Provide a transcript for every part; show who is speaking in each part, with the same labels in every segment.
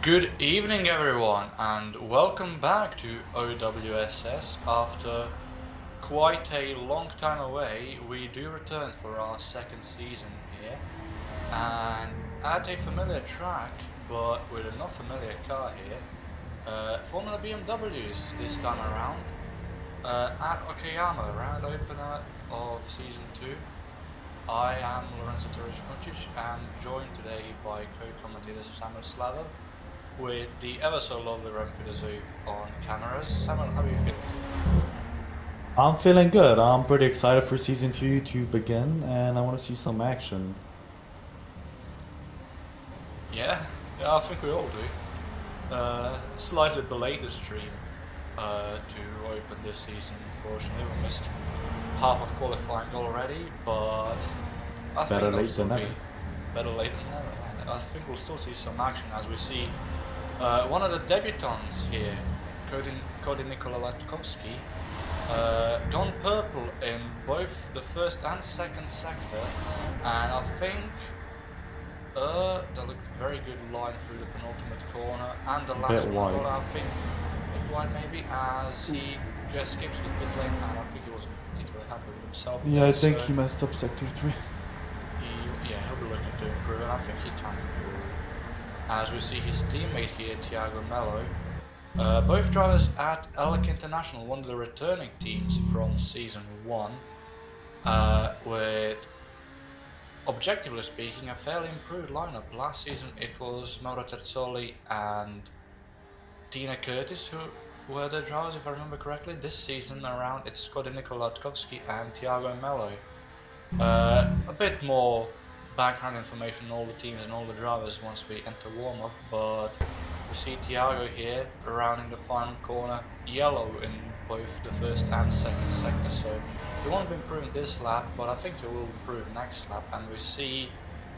Speaker 1: Good evening everyone and welcome back to OWSS. After quite a long time away, we do return for our second season here and at a familiar track but with a not familiar car here. Formula BMWs this time around at Okayama, round opener of season 2. I am Lorenzo and joined today by co-commentators Samuil Slavev with the ever so lovely Remco Zeeuw on cameras. Samuil, how are you feeling?
Speaker 2: I'm feeling good. I'm pretty excited for season 2 to begin, and I want to see some action.
Speaker 1: Yeah, I think we all do. Slightly belated stream to open this season. Unfortunately, we missed half of qualifying already, but I
Speaker 2: Better
Speaker 1: think
Speaker 2: late than never.
Speaker 1: Better late than never. I think we'll still see some action as we see one of the debutants here, Cody Latkovsky, gone purple in both the first and second sector, and I think that looked very good line through the penultimate corner and the last one as well. I think a bit wide maybe as he just escapes the pit lane, and I think he wasn't particularly happy with himself.
Speaker 2: Yeah, I think he messed up sector 3.
Speaker 1: He'll be looking to improve, and I think he can improve. As we see his teammate here, Thiago Melo. Both drivers at Eterovic International, one of the returning teams from season 1, with, objectively speaking, a fairly improved lineup. Last season it was Mauro Terzoli and Tina Curtis who were the drivers, if I remember correctly. This season around it's Cody Latkovsky and Thiago Melo. A bit more background information on all the teams and all the drivers once we enter warm-up, but we see Thiago here rounding the final corner, yellow in both the first and second sector, so he won't be improving this lap, but I think he will improve next lap. And we see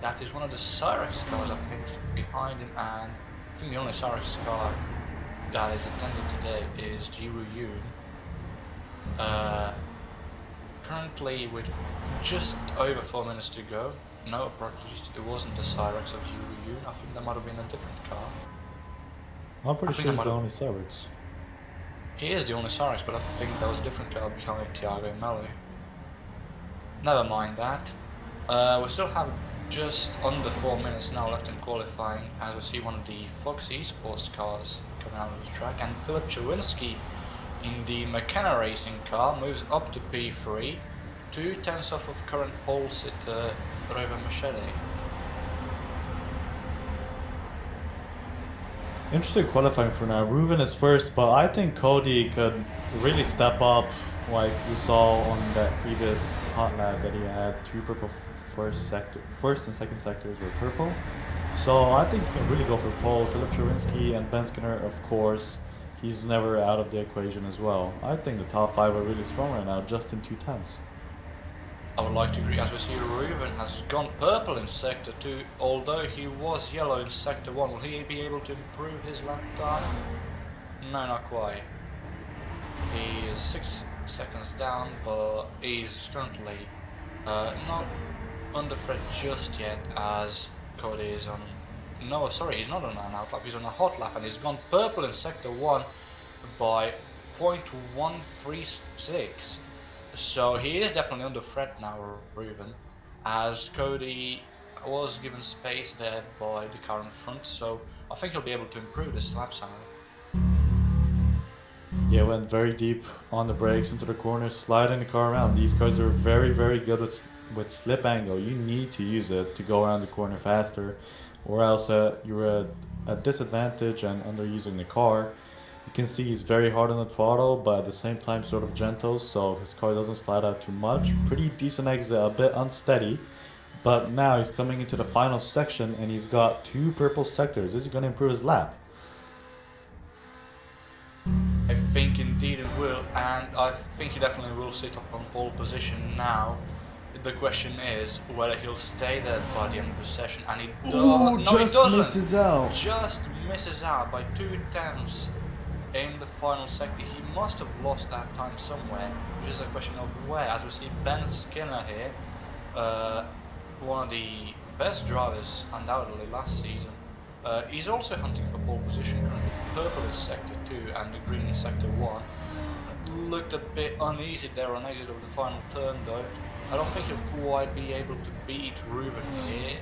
Speaker 1: that is one of the Cyrex cars, I think, behind him, and I think the only Cyrex car that is attended today is Zeeuw. Currently with just over 4 minutes to go. No, apologies, it wasn't the Cyrex of Zeeuw. I think that might have been a different car.
Speaker 2: I'm pretty sure he's the only Cyrex.
Speaker 1: He is the only Cyrex, but I think there was a different car behind Thiago Melo. Never mind that. We still have just under 4 minutes now left in qualifying, as we see one of the Fox Esports cars coming out of the track, and Filip Czerwinski in the McKenna Racing car moves up to P3, 2/10 off of current pole sitter Rover Machete.
Speaker 2: Interesting qualifying for now. Reuven is first, but I think Cody could really step up, like we saw on that previous hot lap that he had 2 purple first and second sectors were purple. So I think he can really go for pole. Filip Czerwinski and Ben Skinner, of course, he's never out of the equation as well. I think the top 5 are really strong right now, just in 2/10.
Speaker 1: I would like to agree, as we see Reuven has gone purple in sector 2, although he was yellow in sector 1. Will he be able to improve his lap time? No, not quite. He is 6 seconds down, but he's currently not under threat just yet, as Cody is on... No, sorry, he's not on an out lap, he's on a hot lap, and he's gone purple in sector 1 by 0.136. So he is definitely under threat now, Reuven, as Cody was given space there by the car in front, so I think he'll be able to improve this lap somehow.
Speaker 2: Yeah, went very deep on the brakes into the corner, sliding the car around. These cars are very, very good with slip angle. You need to use it to go around the corner faster, or else you're at a disadvantage and underusing the car. You can see he's very hard on the throttle, but at the same time sort of gentle, so his car doesn't slide out too much. Pretty decent exit, a bit unsteady, but now he's coming into the final section and he's got 2 purple sectors. Is he going to improve his lap?
Speaker 1: I think indeed it will, and I think he definitely will sit up on pole position now. The question is whether he'll stay there by the end of the session, and he does. No, he doesn't.
Speaker 2: Misses out.
Speaker 1: Just misses out by 2/10 in the final sector. He must have lost that time somewhere, which is a question of where. As we see Ben Skinner here, one of the best drivers undoubtedly last season, He's also hunting for pole position currently. Purple is sector 2 and the green is sector 1. Looked a bit uneasy there on exit of the final turn though. I don't think he'll quite be able to beat Ruben here.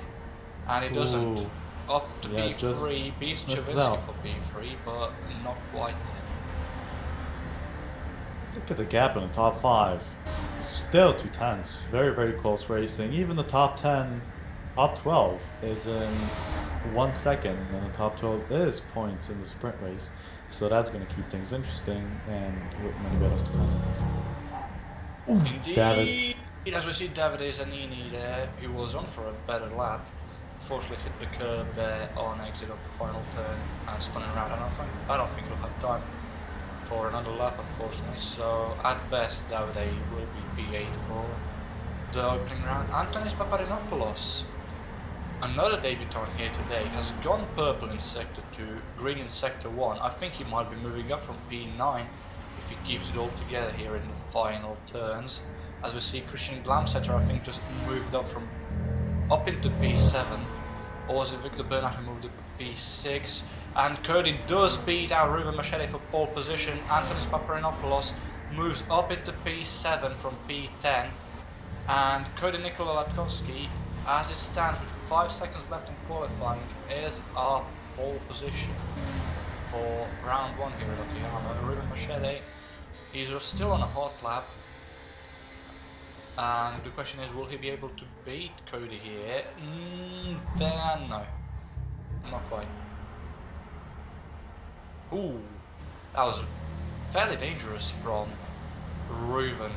Speaker 1: And he doesn't.
Speaker 2: Ooh.
Speaker 1: Up to
Speaker 2: Yeah,
Speaker 1: P3, beats
Speaker 2: misses
Speaker 1: Chavinsky
Speaker 2: out.
Speaker 1: for P3, but not quite there.
Speaker 2: Look at the gap in the top 5. Still too tense. Very, very close racing. Even the top 10, top 12 is in 1 second, and the top 12 is points in the sprint race. So that's going to keep things interesting, and with many battles to come.
Speaker 1: Indeed,
Speaker 2: David.
Speaker 1: as we see Davide Zanini there, who was on for a better lap, unfortunately hit the curb there on exit of the final turn and spinning around. I don't think he'll have time for another lap, unfortunately. So at best, Davide will be P8 for the opening round. Antonis Paparinopoulos, another debutant here today, has gone purple in sector 2, green in sector 1. I think he might be moving up from P9 if he keeps it all together here in the final turns. As we see, Christian Glamsetter, I think, just moved up into P7, or was it Victor Bernard who moved up to P6? And Cody does beat out Ruben Machete for pole position. Antonis Paparinopoulos moves up into P7 from P10, and Cody Nikola Latkovsky, as it stands with 5 seconds left in qualifying, is our pole position for round 1 here at Okayama. Ruben Machete, he's still on a hot lap. And the question is, will he be able to beat Cody here? No. Not quite. Ooh, that was fairly dangerous from Ruben.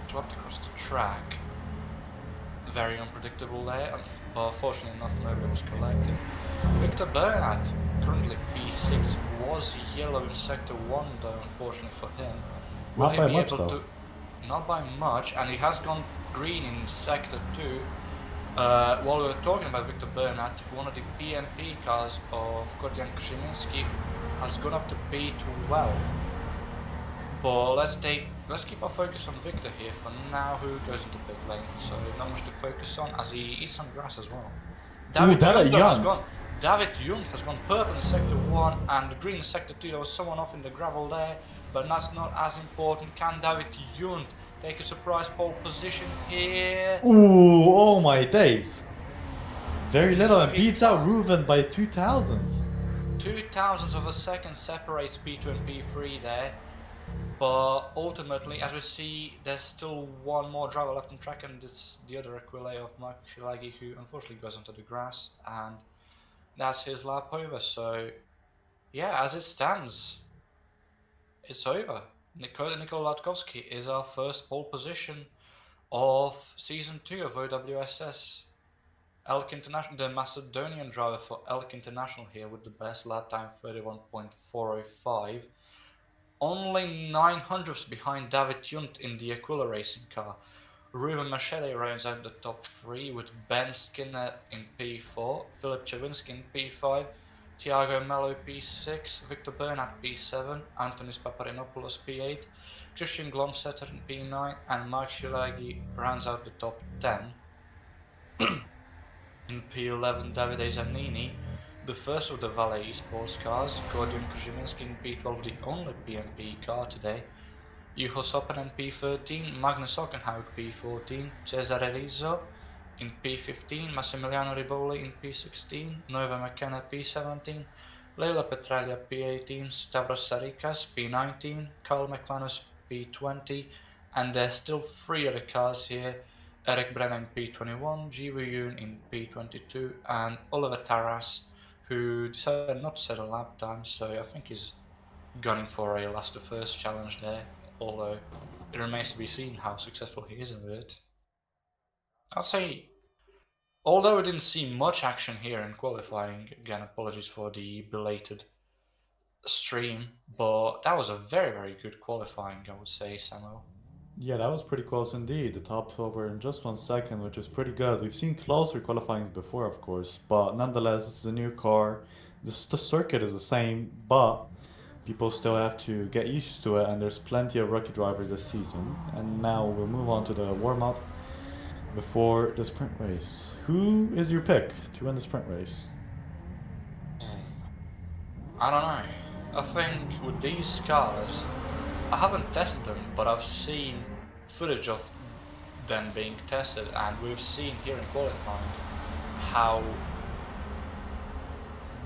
Speaker 1: Dropped across the track. Very unpredictable there, but fortunately enough nobody was collected. Victor Bernat, currently P6, was yellow in sector 1 though, unfortunately for him. Will
Speaker 2: Not
Speaker 1: he
Speaker 2: by
Speaker 1: be
Speaker 2: much
Speaker 1: able
Speaker 2: though.
Speaker 1: to? Not by much, and he has gone green in sector 2. While we were talking about Victor Bernat, one of the PMP cars of Kordian Krzyminski has gone up to P12. But let's keep our focus on Victor here for now, who goes into pit lane. So not much to focus on, as he eats some grass as well. David Jund has gone purple in sector 1 and the green in sector 2. There was someone off in the gravel there, but that's not as important. Can David Jund take a surprise pole position here?
Speaker 2: Ooh, oh my days. Very little, and beats out Ruben by 2,000s.
Speaker 1: 2,000ths of a second separates P2 and P3 there. But ultimately, as we see, there's still one more driver left on track, and it's the other Aquile of Mark Shilagi, who unfortunately goes onto the grass, and that's his lap over. So yeah, as it stands, it's over. Nikola Latkovsky is our first pole position of season 2 of OWSS. Elk International, the Macedonian driver for Elk International here with the best lap time, 31.405. Only 900ths behind David Junt in the Aquila racing car. Ruben Machete rounds out the top 3 with Ben Skinner in P4, Philip Chavinsky in P5, Thiago Mello P6, Victor Bernat P7, Antonis Paparinopoulos P8, Christian Glomsetter in P9, and Mark Shilagi rounds out the top 10. In P11, Davide Zanini, the first of the Valet Esports cars, Gordian Krzyminski in P12, the only PMP car today, Juho Sopanen P13, Magnus Ockenhaug P14, Cesare Rizzo in P15, Massimiliano Riboli in P16, Nova McKenna P17, Leila Petralia P18, Stavros Sarikas P19, Carl McManus P20, and there's still 3 other cars here, Eric Brennan in P21, Jiwoo Yoon in P22, and Oliver Taras, who decided not to set a lap time, so I think he's gunning for a last to first challenge there, although it remains to be seen how successful he is with it. I'd say, although we didn't see much action here in qualifying, again apologies for the belated stream, but that was a very, very good qualifying, I would say, Samuel.
Speaker 2: Yeah, that was pretty close indeed. The top 12 were in just 1 second, which is pretty good. We've seen closer qualifyings before, of course, but nonetheless, it's a new car. The circuit is the same, but people still have to get used to it, and there's plenty of rookie drivers this season. And now we'll move on to the warm-up before the sprint race. Who is your pick to win the sprint race?
Speaker 1: I don't know. I think with these cars, I haven't tested them, but I've seen footage of them being tested, and we've seen here in qualifying how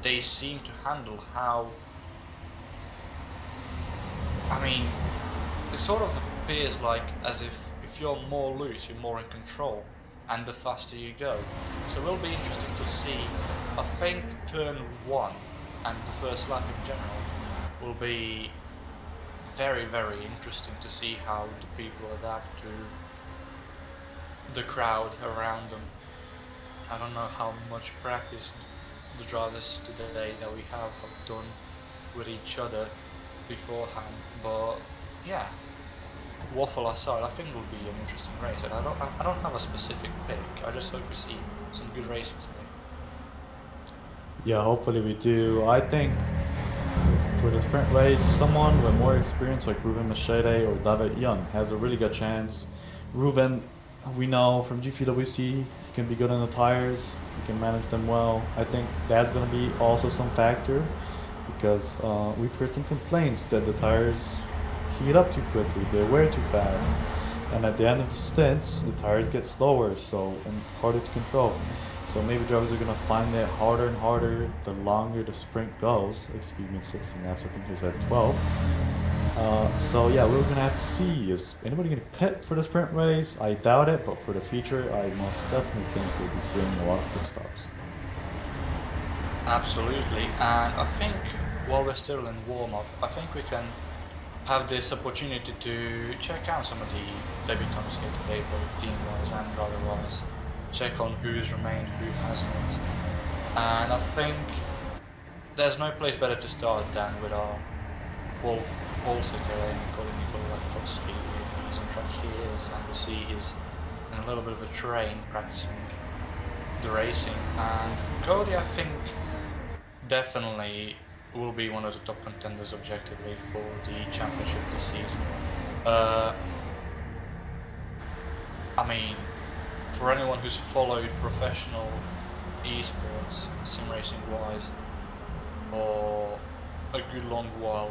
Speaker 1: they seem to handle how. I mean, it sort of appears like as if you're more loose, you're more in control, and the faster you go. So it will be interesting to see. I think turn 1 and the first lap in general will be very, very interesting to see how the people adapt to the crowd around them. I don't know how much practice the drivers today that we have done with each other beforehand, but yeah, waffle aside, I think it will be an interesting race, and I don't have a specific pick. I just hope we see some good racing today.
Speaker 2: Yeah, hopefully we do. I think for the sprint race, someone with more experience like Ruben Machete or David Young has a really good chance. Ruben, we know from GPWC, he can be good on the tires, he can manage them well. I think that's going to be also some factor because we've heard some complaints that the tires heat up too quickly, they wear too fast. And at the end of the stints, the tires get slower and harder to control. So maybe drivers are going to find it harder and harder the longer the sprint goes. Excuse me, 16 laps, I think he said 12. So yeah, we're going to have to see. Is anybody going to pit for the sprint race? I doubt it, but for the future, I most definitely think we'll be seeing a lot of pit stops.
Speaker 1: Absolutely, and I think while we're still in warm-up, I think we can have this opportunity to check out some of the debutants here today, both team-wise and driver-wise. Check on who's remained, who hasn't. And I think there's no place better to start than with our whole sitter, Nikolai Kotsky, if he's on track he is, and we see he's in a little bit of a train practicing the racing. And Cody, I think, definitely will be one of the top contenders objectively for the championship this season. I mean, for anyone who's followed professional esports, sim racing wise, for a good long while,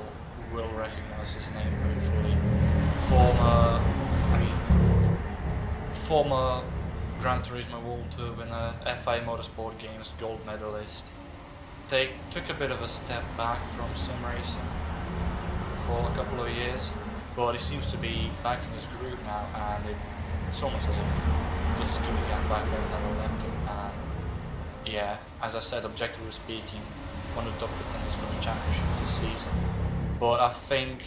Speaker 1: will recognize his name hopefully. Former Gran Turismo World Tour winner, FA Motorsport Games gold medalist. Took a bit of a step back from sim racing for a couple of years, but he seems to be back in his groove now, and it's almost as if the skill again back there never left him. And yeah, as I said, objectively speaking, one of the top contenders for the championship this season. But I think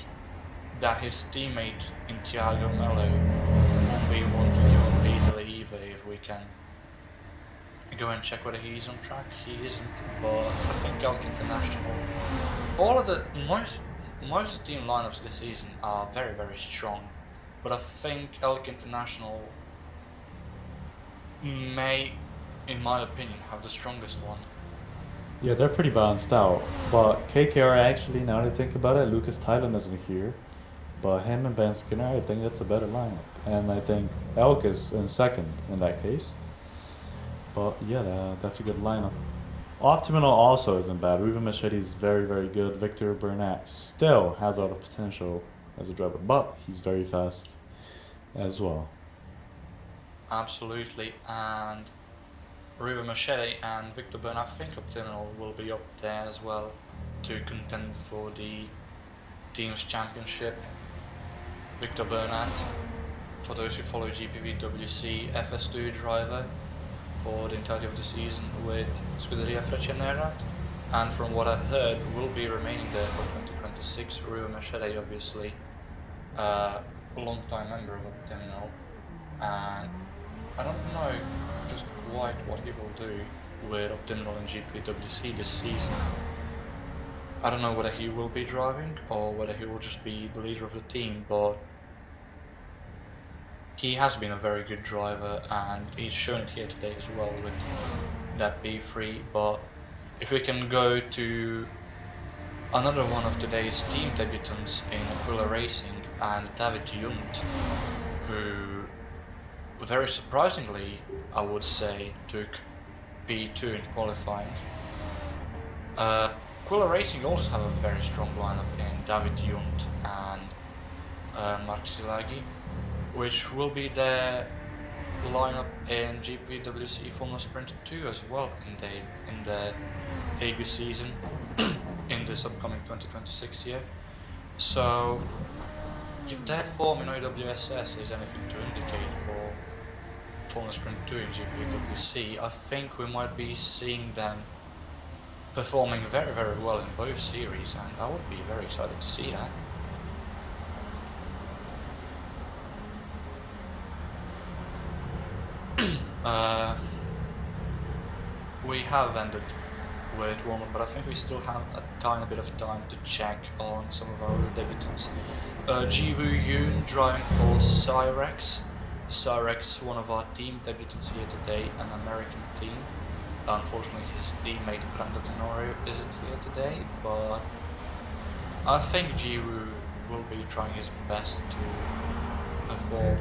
Speaker 1: that his teammate in Thiago Melo won't be one to give up easily either if we can go and check whether he's on track. He isn't, but I think Elk International, most of the team lineups this season are very, very strong, but I think Elk International may, in my opinion, have the strongest one.
Speaker 2: Yeah, they're pretty balanced out, but KKR actually, now that I think about it, Lucas Thailand isn't here, but him and Ben Skinner, I think that's a better lineup, and I think Elk is in second in that case. But yeah, that's a good lineup. Optimal also isn't bad. Ruben Machete is very, very good. Victor Burnett still has a lot of potential as a driver, but he's very fast as well.
Speaker 1: Absolutely, and Ruben Machete and Victor Burnett, I think Optimal will be up there as well to contend for the team's championship. Victor Burnett, for those who follow GPVWC, FS2 driver for the entirety of the season with Scuderia Freccianera, and from what I heard will be remaining there for 2026. Ruben Machete, obviously a long-time member of Optimal, and I don't know just quite what he will do with Optimal and GPWC this season. I don't know whether he will be driving or whether he will just be the leader of the team, but he has been a very good driver and he's shown it here today as well with that B3. But if we can go to another one of today's team debutants in Aquila Racing, and David Junt, who very surprisingly, I would say, took P2 in qualifying. Quiller Racing also have a very strong lineup in David Junt and Mark Silagi, which will be their lineup in GPWC Formula Sprint 2 as well in the debut season in this upcoming 2026 year. So if their form in OWSS is anything to indicate for Formula Sprint 2 in GPWC, I think we might be seeing them performing very, very well in both series, and I would be very excited to see that. We have ended with warm-up, but I think we still have a tiny bit of time to check on some of our debutants. Zeeuw Yoon driving for Cyrex. Cyrex, one of our team debutants here today, an American team. Unfortunately, his teammate Brandon Tenorio isn't here today, but I think Zeeuw will be trying his best to perform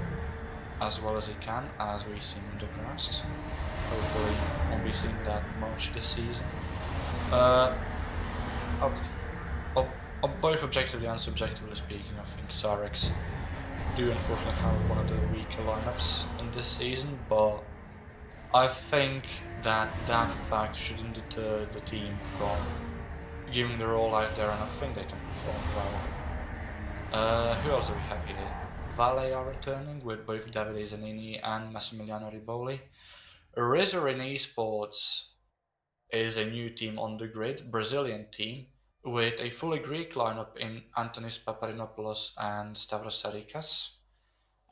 Speaker 1: as well as he can, as we see in the grass. Hopefully won't be seeing that much this season. Both objectively and subjectively speaking, I think Cyrex do unfortunately have one of the weaker lineups in this season, but I think that fact shouldn't deter the team from giving their all out there, and I think they can perform well. Who else do we have here? Vale are returning with both Davide Zanini and Massimiliano Riboli. Rizzer in Esports is a new team on the grid, Brazilian team, with a fully Greek lineup in Antonis Paparinopoulos and Stavros Sarikas,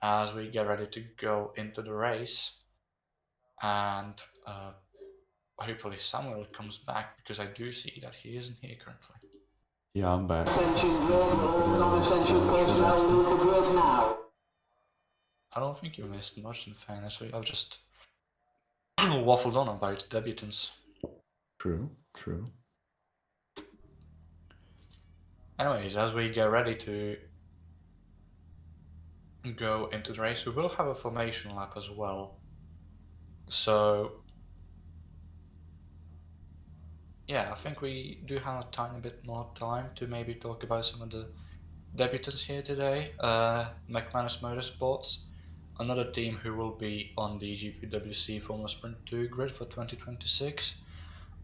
Speaker 1: as we get ready to go into the race. And hopefully Samuil comes back, because I do see that he isn't here currently.
Speaker 2: Yeah, I'm back.
Speaker 1: I don't think you missed much in fairness. I've just waffled on about debutants.
Speaker 2: True, true.
Speaker 1: Anyways, as we get ready to go into the race, we will have a formation lap as well. So yeah, I think we do have a tiny bit more time to maybe talk about some of the debutants here today. McManus Motorsports, another team who will be on the GPWC Formula Sprint 2 grid for 2026.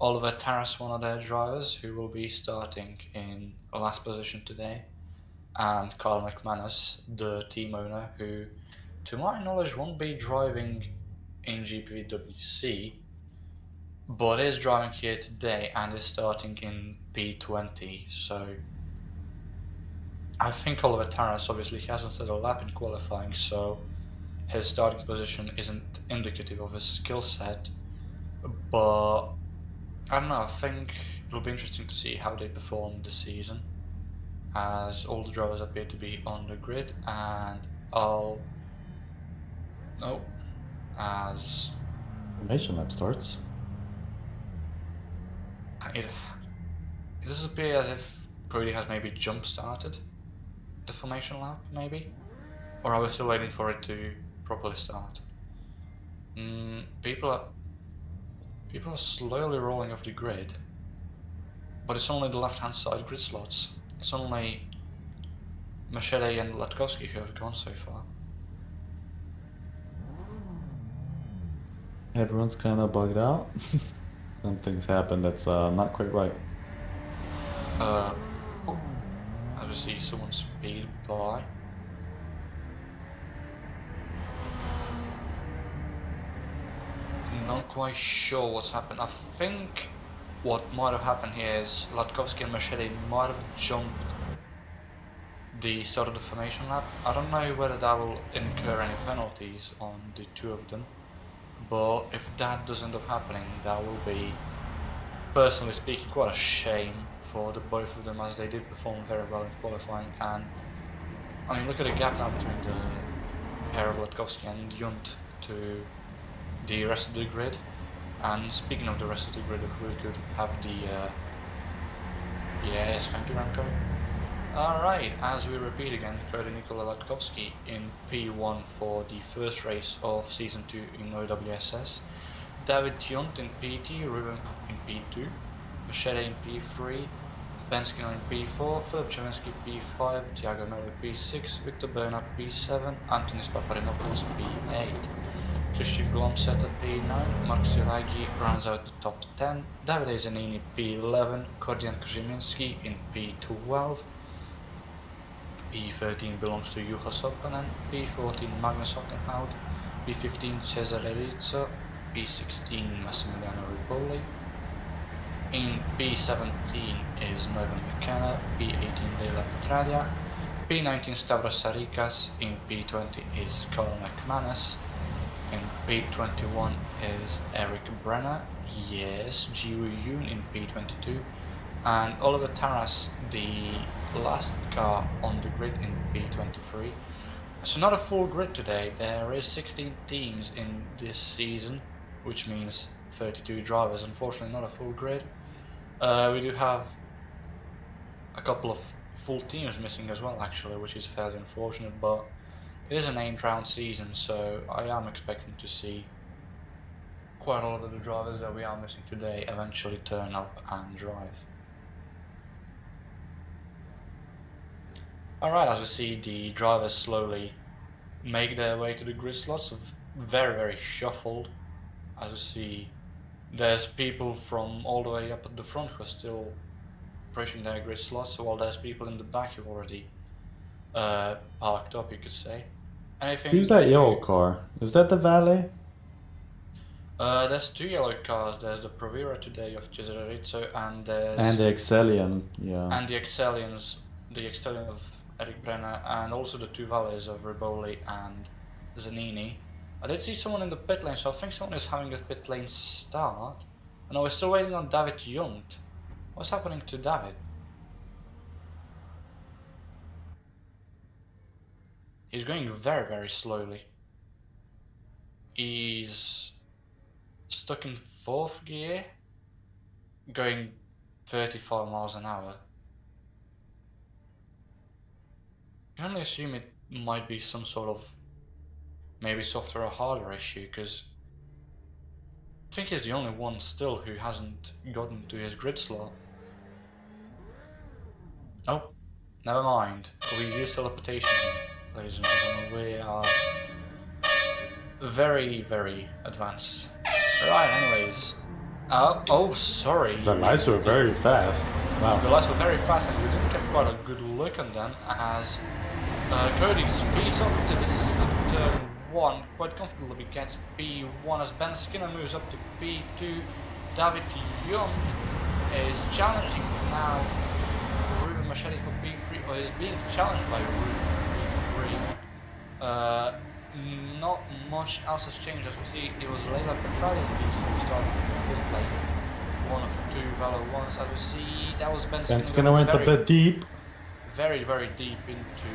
Speaker 1: Oliver Taras, one of their drivers, who will be starting in last position today. And Carl McManus, the team owner, who, to my knowledge, won't be driving in GPWC, but is driving here today and is starting in P20. So I think Oliver Taras, obviously he hasn't set a lap in qualifying, so his starting position isn't indicative of his skill set, but I don't know, I think it'll be interesting to see how they perform this season, as all the drivers appear to be on the grid. And as
Speaker 2: Formation lap starts.
Speaker 1: it does appear as if Brody has maybe jump started the formation lap, maybe, or are we still waiting for it to properly start? People are slowly rolling off the grid, but it's only the left-hand side grid slots. It's only Machete and Latkowski who have gone so far.
Speaker 2: Everyone's kind of bugged out. Something's happened that's not quite right.
Speaker 1: As we see someone speed by. I'm not quite sure what's happened. I think what might have happened here is Latkowski and Machete might have jumped the start of the formation lap. I don't know whether that will incur any penalties on the two of them, but if that does end up happening, that will be, personally speaking, quite a shame for the both of them, as they did perform very well in qualifying. And I mean, look at the gap now between the pair of Latkowski and Junt to the rest of the grid. And speaking of the rest of the grid, if we could have the yes, thank you, Remco. Alright, as we repeat again, Cody Nikola Latkowski in P1 for the first race of Season 2 in OWSS. David Junt in PT, Ruben in P2, Machete in P3, Ben Skinner in P4, Filip Czerwinski P5, Thiago Melo P6, Victor Bernard P7, Antonis Paparinopoulos P8, Christian Glomset at P9, Mark Siragi rounds out the top 10, Davide Zanini P11, Kordian Krzyminski in P12, P13 belongs to Juha Soppanen, P14 Magnus Hockenhaug, P15 Cesare Rizzo, P16 Massimiliano Ripoli. In P17 is Mervyn McKenna, P18 Leila Petralia, P19 Stavros Sarikas, in P20 is Colin McManus, in P21 is Eric Brenner, yes, Jiwoo Yoon in P22, and Oliver Taras, the last car on the grid in P23. So not a full grid today, there is 16 teams in this season, which means 32 drivers, unfortunately not a full grid. We do have a couple of full teams missing as well actually, which is fairly unfortunate, but it is an 8-round season, so I am expecting to see quite a lot of the drivers that we are missing today eventually turn up and drive. Alright, as we see the drivers slowly make their way to the grid slots, very shuffled. As we see, there's people from all the way up at the front who are still pushing their grid slots, while there's people in the back who already parked up, you could say. Anything?
Speaker 2: Who's that yellow car? Is that the valet?
Speaker 1: There's 2 yellow cars. There's the Provera today of Cesare Rizzo, and there's...
Speaker 2: And the Excellion, yeah.
Speaker 1: And the Excellion of Eric Brenner, and also the 2 valets of Riboli and Zanini. I did see someone in the pit lane, so I think someone is having a pit lane start. And we're still waiting on David Junt. What's happening to David? He's going very slowly. He's stuck in 4th gear, going 35 miles an hour. I can only assume it might be some sort of maybe software or hardware issue, because I think he's the only one still who hasn't gotten to his grid slot. Oh, never mind. We use teleportation, ladies and gentlemen. We are very advanced. Right, anyways. Oh, sorry.
Speaker 2: The lights were very fast. Wow.
Speaker 1: The lights were very fast, and we didn't get quite a good look on them as Cody speeds off into this turn 1 quite comfortably, gets P1 as Ben Skinner moves up to P2. David Junt is challenging now Ruben Machete for P3, or is being challenged by Ruben for P3. Not much else has changed. As we see, it was Leila Petralia who started from the pit lane. One of 2 Valo ones. As we see, that was Ben Skinner.
Speaker 2: Ben Skinner went a bit deep.
Speaker 1: Very deep into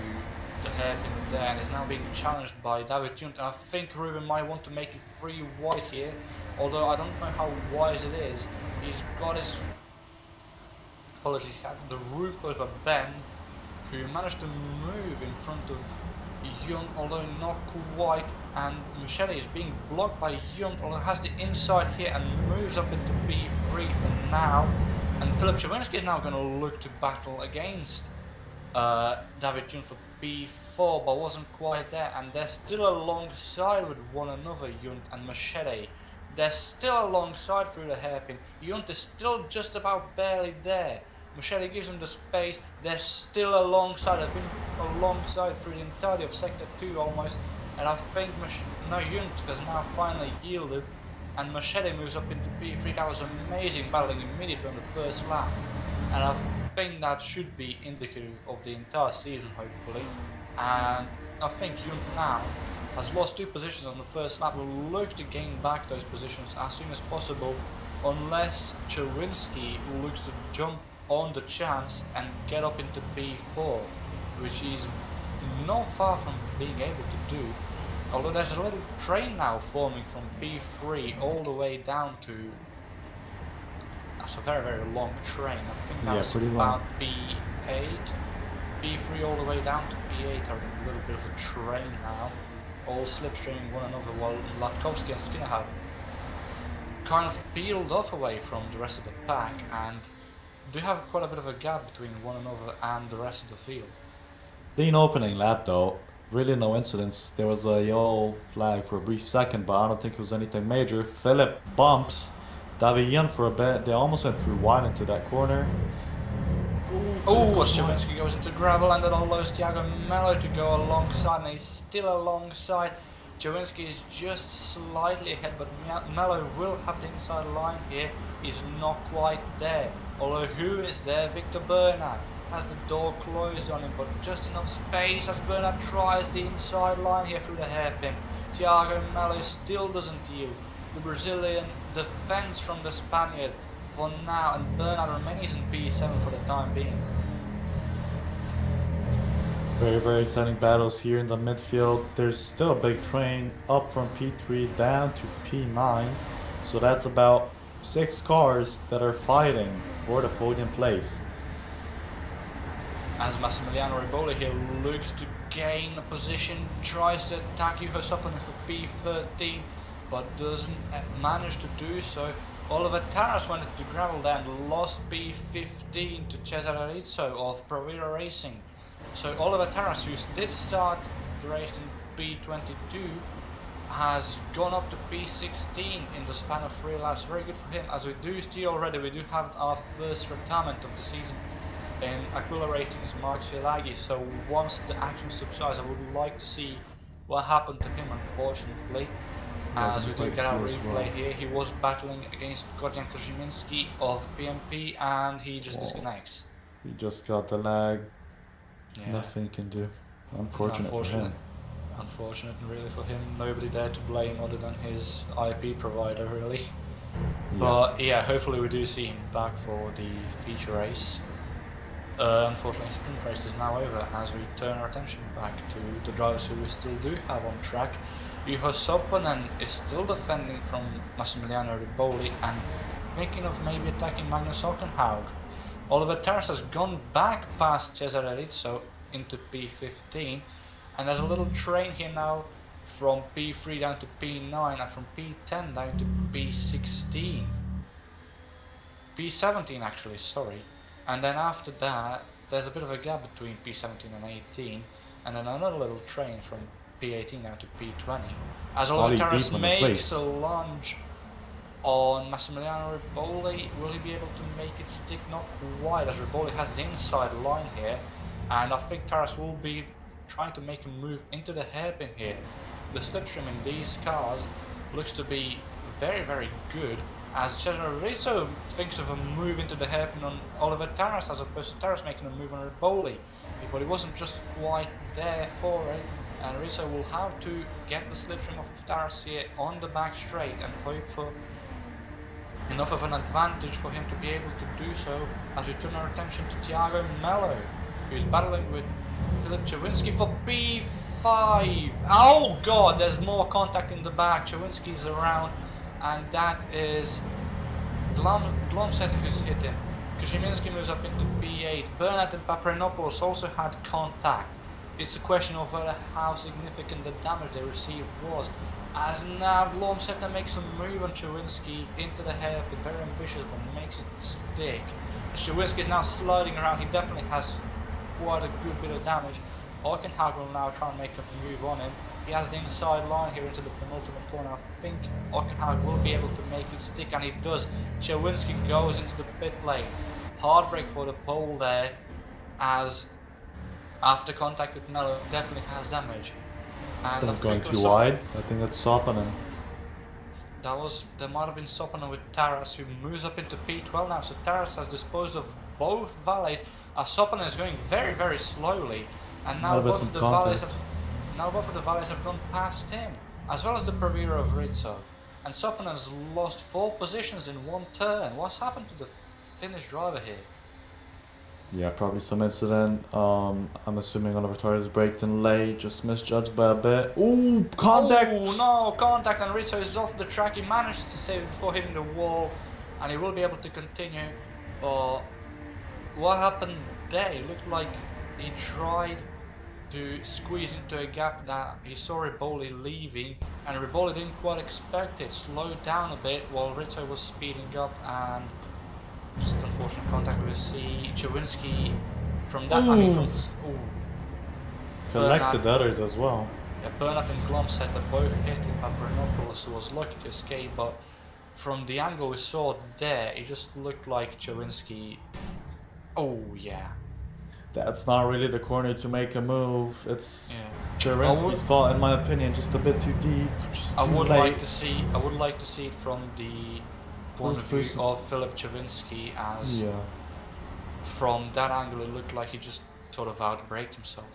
Speaker 1: the hairpin there, and is now being challenged by David Junt. And I think Ruben might want to make it 3 wide here, although I don't know how wise it is. He's got his... Apologies, he had the roof closed by Ben, who managed to move in front of Junt, although not quite, and Machete is being blocked by Junt, although has the inside here and moves up into P3 for now. And Filip Czerwinski is now going to look to battle against David Junt for P4, but wasn't quite there, and they're still alongside with one another, Junt and Machete. They're still alongside through the hairpin. Junt is still just about barely there. Machete gives him the space. They're still alongside. They've been alongside through the entirety of Sector 2 almost. And I think Junt has now finally yielded. And Machete moves up into P3. That was amazing battling immediately on the first lap. And I think that should be indicative of the entire season, hopefully. And I think Junt now has lost 2 positions on the first lap. Will look to gain back those positions as soon as possible, unless Czerwinski looks to jump on the chance and get up into P4, which is not far from being able to do. Although there's a little train now forming from P3 all the way down to... That's a very long train. I think that's about P8. P3 all the way down to P8 are in a little bit of a train now, all slipstreaming one another, while Latkovsky and Skinner have kind of peeled off away from the rest of the pack, and do have quite a bit of a gap between one another and the rest of the field.
Speaker 2: Clean opening lap though. Really no incidents. There was a yellow flag for a brief second, but I don't think it was anything major. Philip bumps Davian for a bit. They almost went through wide into that corner.
Speaker 1: Oh, Chewinski goes into gravel and it allows Thiago Mello to go alongside, and he's still alongside. Chewinski is just slightly ahead, but Mello will have the inside line here. He's not quite there. Although who is there? Victor Bernard has the door closed on him, but just enough space as Bernard tries the inside line here through the hairpin. Thiago Mello still doesn't yield. The Brazilian defends from the Spaniard for now, and Bernard remains in P7 for the time being.
Speaker 2: Very, very exciting battles here in the midfield. There's still a big train up from P3 down to P9. So that's about 6 cars that are fighting for the podium place.
Speaker 1: As Massimiliano Riboli here looks to gain a position, tries to attack Juho Soponen for P13, but doesn't manage to do so. Oliver Taras went into gravel there and lost P15 to Cesare Rizzo of Provera Racing. So Oliver Taras, who did start the race in P22, has gone up to P16 in the span of 3 laps. Very good for him. As we do see already, we do have our first retirement of the season in Aquila Racing's Mark Silagi. So once the action subsides, I would like to see what happened to him, unfortunately. As we do get our replay here, he was battling against Gordon Krzyminski of PMP and he just disconnects.
Speaker 2: He just got the lag.
Speaker 1: Yeah.
Speaker 2: Nothing he can do. Unfortunate for him.
Speaker 1: Unfortunate really for him. Nobody there to blame other than his IP provider really. Yeah. But yeah, hopefully we do see him back for the feature race. Unfortunately, sprint race is now over as we turn our attention back to the drivers who we still do have on track. Juho Soponen is still defending from Massimiliano Riboli and thinking of maybe attacking Magnus Ockenhaug. Oliver Taras has gone back past Cesare Rizzo into P15, and there's a little train here now from P3 down to P9 and from P10 down to P16. P17 actually, sorry. And then after that, there's a bit of a gap between P17 and 18, and then another little train from P18 now to P20. As Oliver Taras makes a lunge on Massimiliano Riboli, will he be able to make it stick? Not quite, as Riboli has the inside line here, and I think Taras will be trying to make a move into the hairpin here. The slipstream in these cars looks to be very, very good, as Cesare Rizzo thinks of a move into the hairpin on Oliver Taras as opposed to Taras making a move on Riboli, but he wasn't just quite there for it, and Rizzo will have to get the slipstream of Taras here on the back straight and hope for enough of an advantage for him to be able to do so, as we turn our attention to Thiago Mello, who's battling with Philip Chewinski for P5. Oh god, there's more contact in the back. Chewinski's around, and that is Glomset who's hit him. Krzyminski moves up into P8. Bernard and Paprenopoulos also had contact. It's a question of how significant the damage they received was. As now Glomset makes a move on Chewinski into the hairpin, very ambitious but makes it stick. Chewinski is now sliding around, he definitely has quite a good bit of damage. Ockenhaug will now try and make a move on him. He has the inside line here into the penultimate corner. I think Ockenhaug will be able to make it stick, and he does. Chewinski goes into the pit lane. Hard break for the pole there, as after contact with Mello definitely has damage. And
Speaker 2: it's going too wide. I think that's Soponen.
Speaker 1: There might have been Soponen with Taras, who moves up into P12 now. So Taras has disposed of both valleys. Soponen is going very, very slowly, and now both of the valleys have gone past him, as well as the Provera of Rizzo. And Soponen has lost 4 positions in 1 turn. What's happened to the Finnish driver here?
Speaker 2: Yeah, probably some incident. I'm assuming Oliver Taras braked in late, just misjudged by a bit. Ooh, contact!
Speaker 1: Oh no, contact, and Rizzo is off the track. He manages to save it before hitting the wall, and he will be able to continue. What happened there? It looked like he tried to squeeze into a gap that he saw Riboli leaving, and Riboli didn't quite expect it, slowed down a bit while Rizzo was speeding up, and Just unfortunate contact. We see Chewinski from that. I mean, from
Speaker 2: collected others as well.
Speaker 1: Yeah, Bernat and Glomsetter both hitting Paparinopoulos, who was lucky to escape, but from the angle we saw there, it just looked like Chewinski. Oh yeah.
Speaker 2: That's not really the corner to make a move. It's
Speaker 1: Yeah.
Speaker 2: Cherinski's fault, in my opinion, just a bit too deep.
Speaker 1: I would like to see it from the point of view
Speaker 2: person.
Speaker 1: of Filip Chewinski, as
Speaker 2: Yeah.
Speaker 1: from that angle it looked like he just sort of outbraked himself.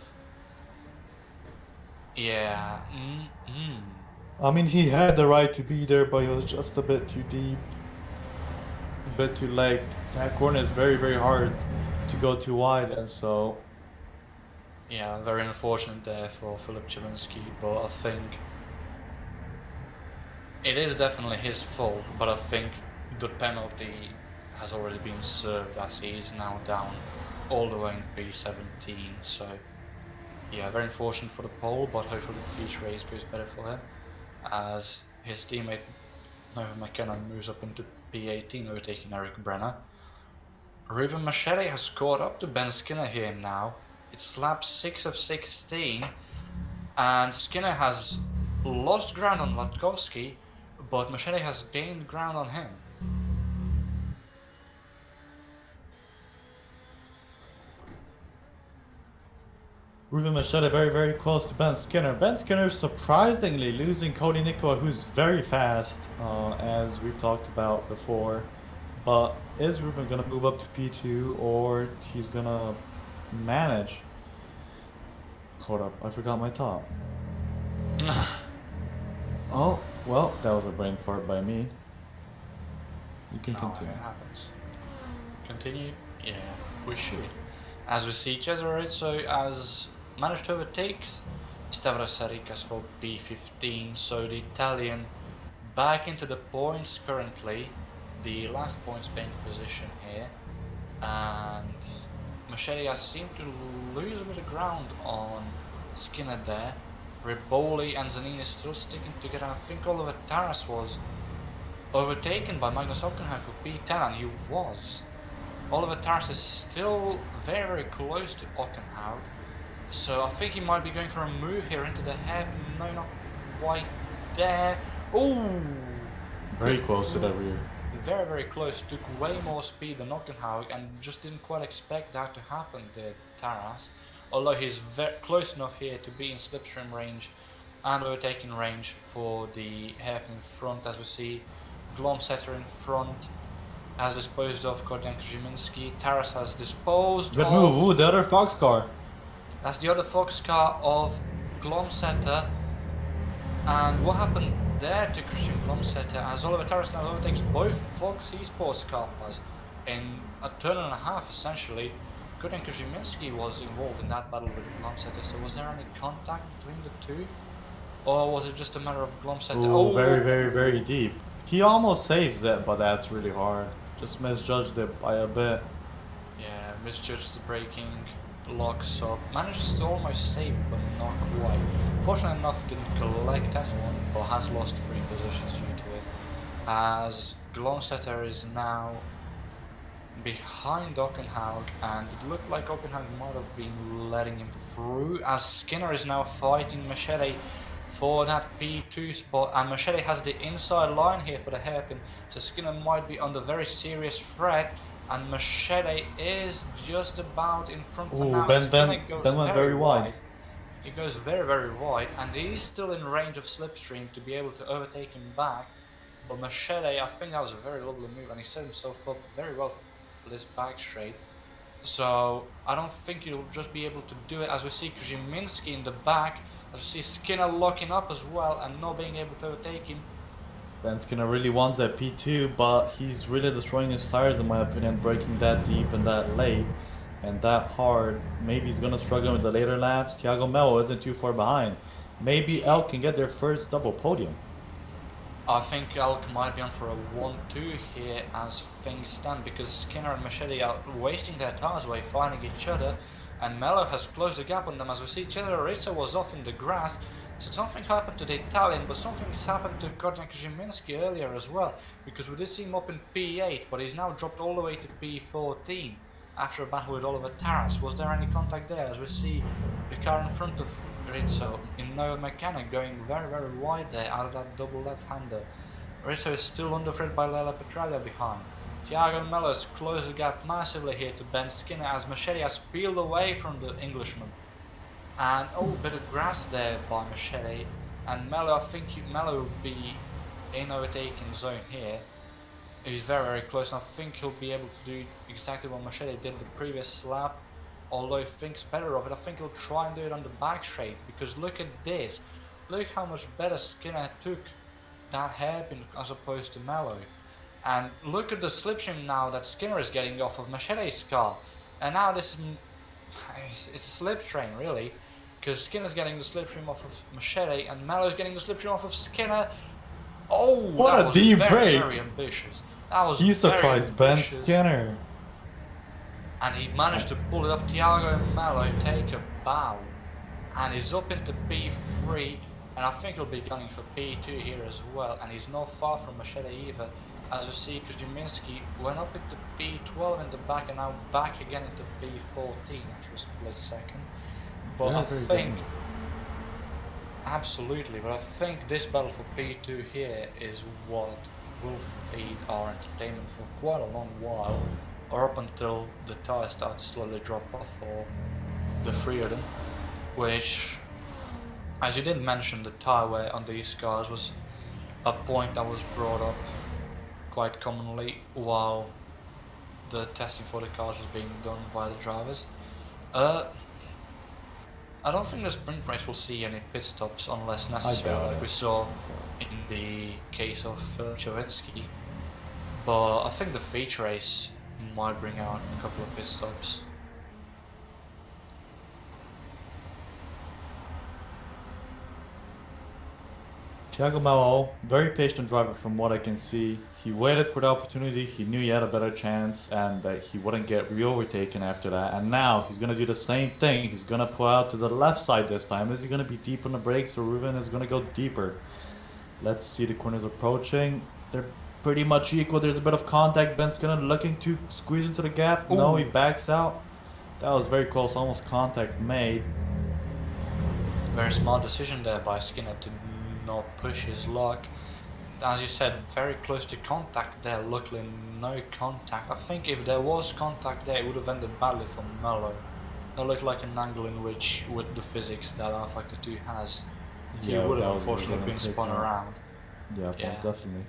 Speaker 1: Yeah.
Speaker 2: I mean, he had the right to be there, but he was just a bit too deep, a bit too late. That corner is very, very hard to go too wide, and so.
Speaker 1: Yeah, very unfortunate there for Filip Chewinski, but I think it is definitely his fault, but I think the penalty has already been served, as he is now down all the way in P17, so yeah, very unfortunate for the pole, but hopefully the feature race goes better for him, as his teammate Nova McKenna moves up into P18, overtaking Eric Brenner. Ruben Machete has caught up to Ben Skinner here now. It's lap 6 of 16, and Skinner has lost ground on Latkovsky, but Machete has gained ground on him.
Speaker 2: Ruben Machete very, very close to Ben Skinner. Ben Skinner surprisingly losing Cody Nikola, who's very fast, as we've talked about before. But is Ruben going to move up to P2, or he's going to manage? Hold up, I forgot my top. Oh, well, that was a brain fart by me. You can continue.
Speaker 1: It happens. Continue? Yeah, we should. As we see, Cesarizzo has managed to overtake Stavros Sarikas for P15, so the Italian back into the points currently, the last points paying position here, and Machete has seemed to lose a bit of ground on Skinner there. Riboli and Zanini still sticking together. I think Oliver Taras was overtaken by Magnus Ockenhaug for P10, and he was. Oliver Taras is still very, very close to Ockenhaug, so I think he might be going for a move here into the head. No, not quite there. Oh!
Speaker 2: Very close to the rear.
Speaker 1: Very, very close. Took way more speed than Ockenhaug and just didn't quite expect that to happen, did Taras. Although he's very close enough here to be in slipstream range and overtaking range for the hairpin front, as we see Glomsetter in front has disposed of Kordian Krzyminski. Taras has disposed
Speaker 2: Good
Speaker 1: of...
Speaker 2: move. Ooh, the other Fox car.
Speaker 1: That's the other Fox car of Glomsetter. And what happened there to Christian Glomsetter, as Oliver Taras now overtakes both Fox Esports cars in a turn and a half, essentially. Kordian Krzyminski was involved in that battle with Glomsetter, so was there any contact between the two? Or was it just a matter of Glomsetter?
Speaker 2: Ooh, very, very, very deep. He almost saves it, but that's really hard. Just misjudged it by a bit.
Speaker 1: Yeah, misjudged the braking, locks up. Managed to almost save it, but not quite. Fortunately enough, didn't collect anyone, but has lost 3 positions due to it. As Glomsetter is now behind Ockenhaug, and it looked like Ockenhaug might have been letting him through, as Skinner is now fighting Machete for that P2 spot, and Machete has the inside line here for the hairpin, so Skinner might be under very serious threat, and Machete is just about in front for now.
Speaker 2: Ben went very wide.
Speaker 1: He goes very, very wide, and he's still in range of slipstream to be able to overtake him back, but Machete, I think that was a very lovely move, and he set himself up very well for this back straight. So I don't think he'll just be able to do it, as we see Krzyminski in the back, as we see Skinner locking up as well and not being able to overtake him.
Speaker 2: Ben Skinner really wants that P2, but he's really destroying his tires, in my opinion, braking that deep and that late and that hard. Maybe he's going to struggle with the later laps. Thiago Melo isn't too far behind. Maybe Elk can get their first double podium.
Speaker 1: I think Elk might be on for a 1-2 here as things stand, because Skinner and Machete are wasting their tires away, finding each other, and Melo has closed the gap on them. As we see, Cesare Rizzo was off in the grass, so something happened to the Italian, but something has happened to Korczak Ziemiński earlier as well, because we did see him up in P8, but he's now dropped all the way to P14 after a battle with Oliver Taras. Was there any contact there? As we see the car in front of Rizzo in no mechanic going very, very wide there out of that double left-hander. Rizzo is still under threat by Lella Petralia behind. Thiago Mello has closed the gap massively here to Ben Skinner as Machete has peeled away from the Englishman. And a bit of grass there by Machete, and Mello, I think Mello will be in overtaking zone here. He's very, very close, and I think he'll be able to do exactly what Machete did the previous lap, although he thinks better of it. I think he'll try and do it on the back straight, because look at this. Look how much better Skinner took that hairpin as opposed to Mello. And look at the slipstream now that Skinner is getting off of Machete's car. And now this is it's a slip train really, because Skinner's getting the slipstream off of Machete and Mello's getting the slipstream off of Skinner. Oh,
Speaker 2: what
Speaker 1: that
Speaker 2: a
Speaker 1: was
Speaker 2: deep
Speaker 1: very,
Speaker 2: break!
Speaker 1: very ambitious. That was
Speaker 2: He
Speaker 1: very
Speaker 2: surprised Ben
Speaker 1: ambitious.
Speaker 2: Skinner.
Speaker 1: And he managed to pull it off. Thiago Mello take a bow, and he's up into P3, and I think he'll be gunning for P2 here as well. And he's not far from Machete either. As you see, Ziemiński went up into P12 in the back and now back again into P14 after a split second. But
Speaker 2: Yeah,
Speaker 1: I
Speaker 2: very
Speaker 1: think,
Speaker 2: good.
Speaker 1: absolutely, but I think this battle for P2 here is what will feed our entertainment for quite a long while, or up until the tyres start to slowly drop off for the three of them, which, as you did mention, the tyre wear on these cars was a point that was brought up quite commonly while the testing for the cars was being done by the drivers. I don't think the sprint race will see any pit stops unless necessary, like we saw in the case of Chowinski. But I think the feature race might bring out a couple of pit stops.
Speaker 2: Thiago Mello, very patient driver from what I can see. He waited for the opportunity, he knew he had a better chance and that he wouldn't get re-overtaken after that. And now he's going to do the same thing. He's going to pull out to the left side this time. Is he going to be deep on the brakes, or Ruben is going to go deeper? Let's see the corners approaching. They're pretty much equal. There's a bit of contact. Ben's going to looking to squeeze into the gap.
Speaker 1: Ooh.
Speaker 2: No, he backs out. That was very close, almost contact made.
Speaker 1: Very smart decision there by Skinner to not push his luck. As you said, very close to contact there. Luckily no contact. I think if there was contact there, it would have ended badly for Mello. That looked like an angle in which, with the physics that R Factor 2 has, he would have unfortunately been spun around.
Speaker 2: Yeah, most definitely.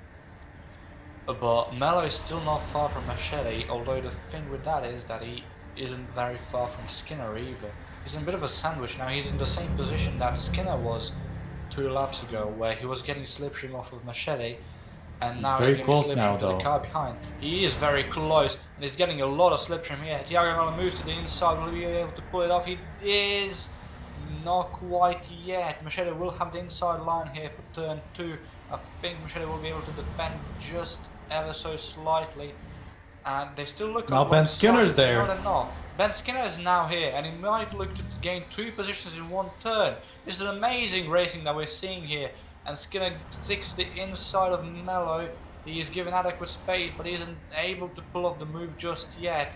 Speaker 1: But Mello is still not far from Machete, although the thing with that is that he isn't very far from Skinner either. He's in a bit of a sandwich now. He's in the same position that Skinner was 2 laps ago, where he was getting slipstream off of Machete, and now he's getting slipstream to the car behind. He is very close, and he's getting a lot of slipstream here. Thiago Mello moves to the inside. Will he be able to pull it off? He is not quite yet. Machete will have the inside line here for turn 2. I think Machete will be able to defend just ever so slightly. And they still look
Speaker 2: now Ben Skinner's there.
Speaker 1: No. Ben Skinner is now here, and he might look to gain 2 positions in 1 turn. This is amazing racing that we're seeing here. And Skinner sticks to the inside of Mello. He is given adequate space, but he isn't able to pull off the move just yet.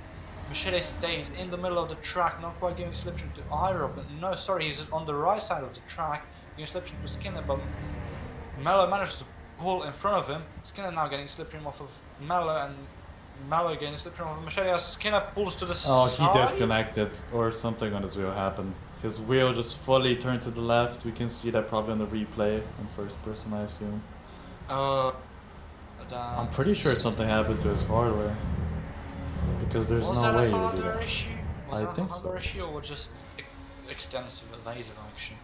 Speaker 1: Machete stays in the middle of the track, not quite giving slipstream to either of them. No, sorry, he's on the right side of the track, giving slipstream to Skinner, but Mello manages to pull in front of him. Skinner now getting slipstream off of Mello, and Mello getting slipstream off of Machete as Skinner pulls to the side.
Speaker 2: He disconnected, or something on his wheel happened. His wheel just fully turned to the left. We can see that probably on the replay in first person, I assume. I'm pretty sure something happened to his hardware, because there's no way you would do that.
Speaker 1: Issue? Was
Speaker 2: I
Speaker 1: that
Speaker 2: think
Speaker 1: a hardware
Speaker 2: so.
Speaker 1: issue or just extensive laser action?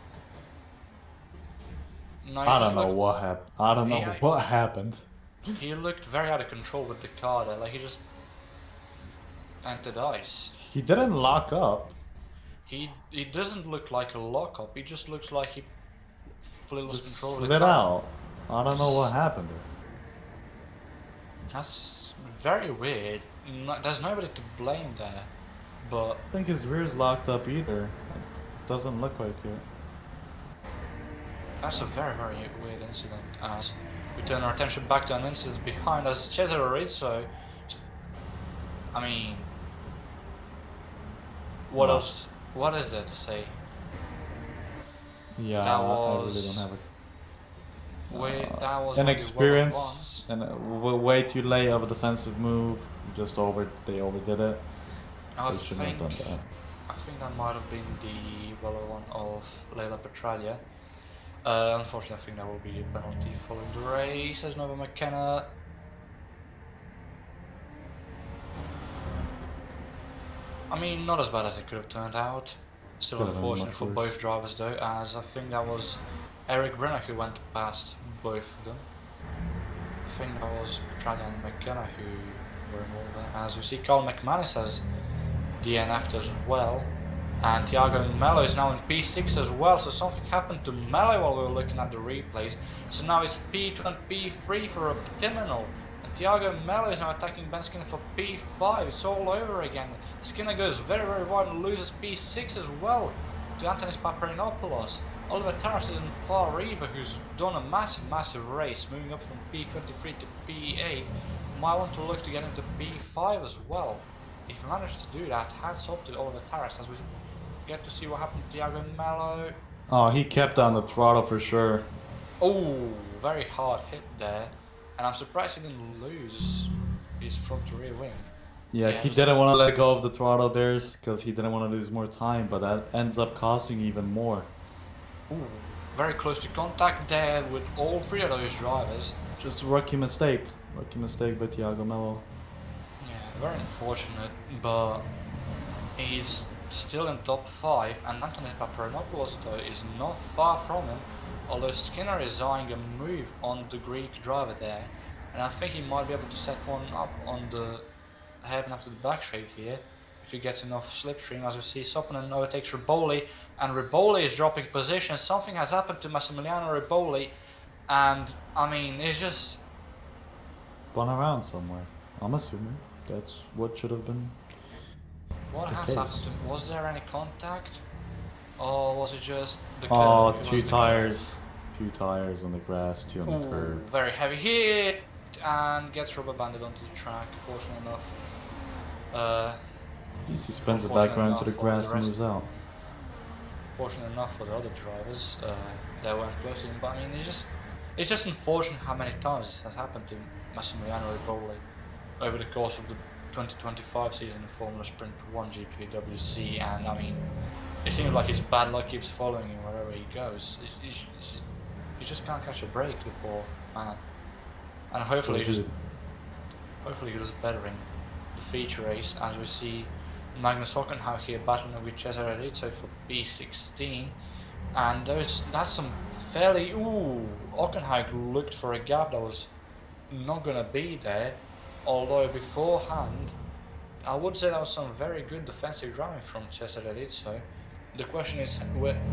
Speaker 1: No,
Speaker 2: I don't know what happened. I don't know what happened.
Speaker 1: He looked very out of control with the car there, like he just entered ice.
Speaker 2: He didn't lock up.
Speaker 1: He doesn't look like a lockup, he just looks like he lost control of the
Speaker 2: Slid
Speaker 1: car.
Speaker 2: out. I don't know what happened there.
Speaker 1: That's very weird. There's nobody to blame there. but
Speaker 2: I think his rear's locked up either. It doesn't look like it.
Speaker 1: that's a very, very weird incident. As we turn our attention back to an incident behind us, Cesare Rizzo. I mean, what
Speaker 2: Wow.
Speaker 1: else? What is there to say?
Speaker 2: Yeah,
Speaker 1: That
Speaker 2: I really
Speaker 1: was
Speaker 2: don't have
Speaker 1: that was
Speaker 2: an
Speaker 1: maybe
Speaker 2: experience and way too late of a defensive move. They overdid it.
Speaker 1: I
Speaker 2: They shouldn't have done that.
Speaker 1: I think that might have been the well one of Leila Petralia. Unfortunately, I think that will be a penalty following the race as Nova McKenna. I mean, not as bad as it could have turned out. Still
Speaker 2: Could have been
Speaker 1: unfortunate
Speaker 2: much
Speaker 1: for
Speaker 2: worse.
Speaker 1: both drivers though, as I think that was Eric Brenner who went past both of them. I think that was Petralia and McKenna who were involved there. As we see, Carl McManus has DNF'd as well. And Thiago Mello is now in P6 as well, so something happened to Mello while we were looking at the replays. So now it's P2 and P3 for a terminal. And Thiago Mello is now attacking Ben Skinner for P5. It's all over again. Skinner goes very, very wide and loses P6 as well to Antonis Paparinopoulos. Oliver Taras isn't far either, who's done a massive, massive race, moving up from P23 to P8. Might want to look to get into P5 as well. If he managed to do that, hats off to Oliver Taras as we get to see what happened to Thiago Mello.
Speaker 2: Oh, he kept on the throttle for sure.
Speaker 1: Oh, very hard hit there. And I'm surprised he didn't lose his front to rear wing.
Speaker 2: Yeah,
Speaker 1: Yeah,
Speaker 2: he
Speaker 1: so-
Speaker 2: didn't want to let go of the throttle there because he didn't want to lose more time, but that ends up costing even more.
Speaker 1: Ooh, very close to contact there with all three of those drivers.
Speaker 2: Just a rookie mistake. Rookie mistake by Thiago Mello.
Speaker 1: Yeah, very unfortunate, but he's still in top 5, and Antonis Paparinopoulos though is not far from him, although Skinner is eyeing a move on the Greek driver there, and I think he might be able to set one up on the hairpin after the back straight here, if he gets enough slipstream. As we see, Soppinen overtakes Riboli, and Riboli is dropping position. Something has happened to Massimiliano Riboli, and I mean, it's just...
Speaker 2: Spun around somewhere. I'm assuming that's what should have been.
Speaker 1: What
Speaker 2: The
Speaker 1: has
Speaker 2: case.
Speaker 1: happened to him? Was there any contact? Or was it just the
Speaker 2: Oh,
Speaker 1: curb? It
Speaker 2: two
Speaker 1: was the
Speaker 2: tires. 2 tires on the grass, 2 on the
Speaker 1: Ooh,
Speaker 2: curb.
Speaker 1: very heavy hit and gets rubber banded onto the track, fortunately enough.
Speaker 2: At least he spins it back
Speaker 1: Unfortunately
Speaker 2: around to the
Speaker 1: enough for
Speaker 2: grass
Speaker 1: the
Speaker 2: and
Speaker 1: rest-
Speaker 2: moves out.
Speaker 1: Fortunate enough for the other drivers, they weren't close to him, but I mean, it's just unfortunate how many times this has happened to Massimiliano Riboli over the course of the 2025 season in Formula Sprint 1 GPWC, and I mean, it seems like his bad luck keeps following him wherever he goes. He just can't catch a break, the poor man. And hopefully he does better in the feature race, as we see Magnus Hockenhaug here battling with Cesare Rizzo for P16. And that's some fairly... Ooh, Hockenhaug looked for a gap that was not going to be there. Although beforehand, I would say that was some very good defensive driving from Cesare Rizzo. The question is,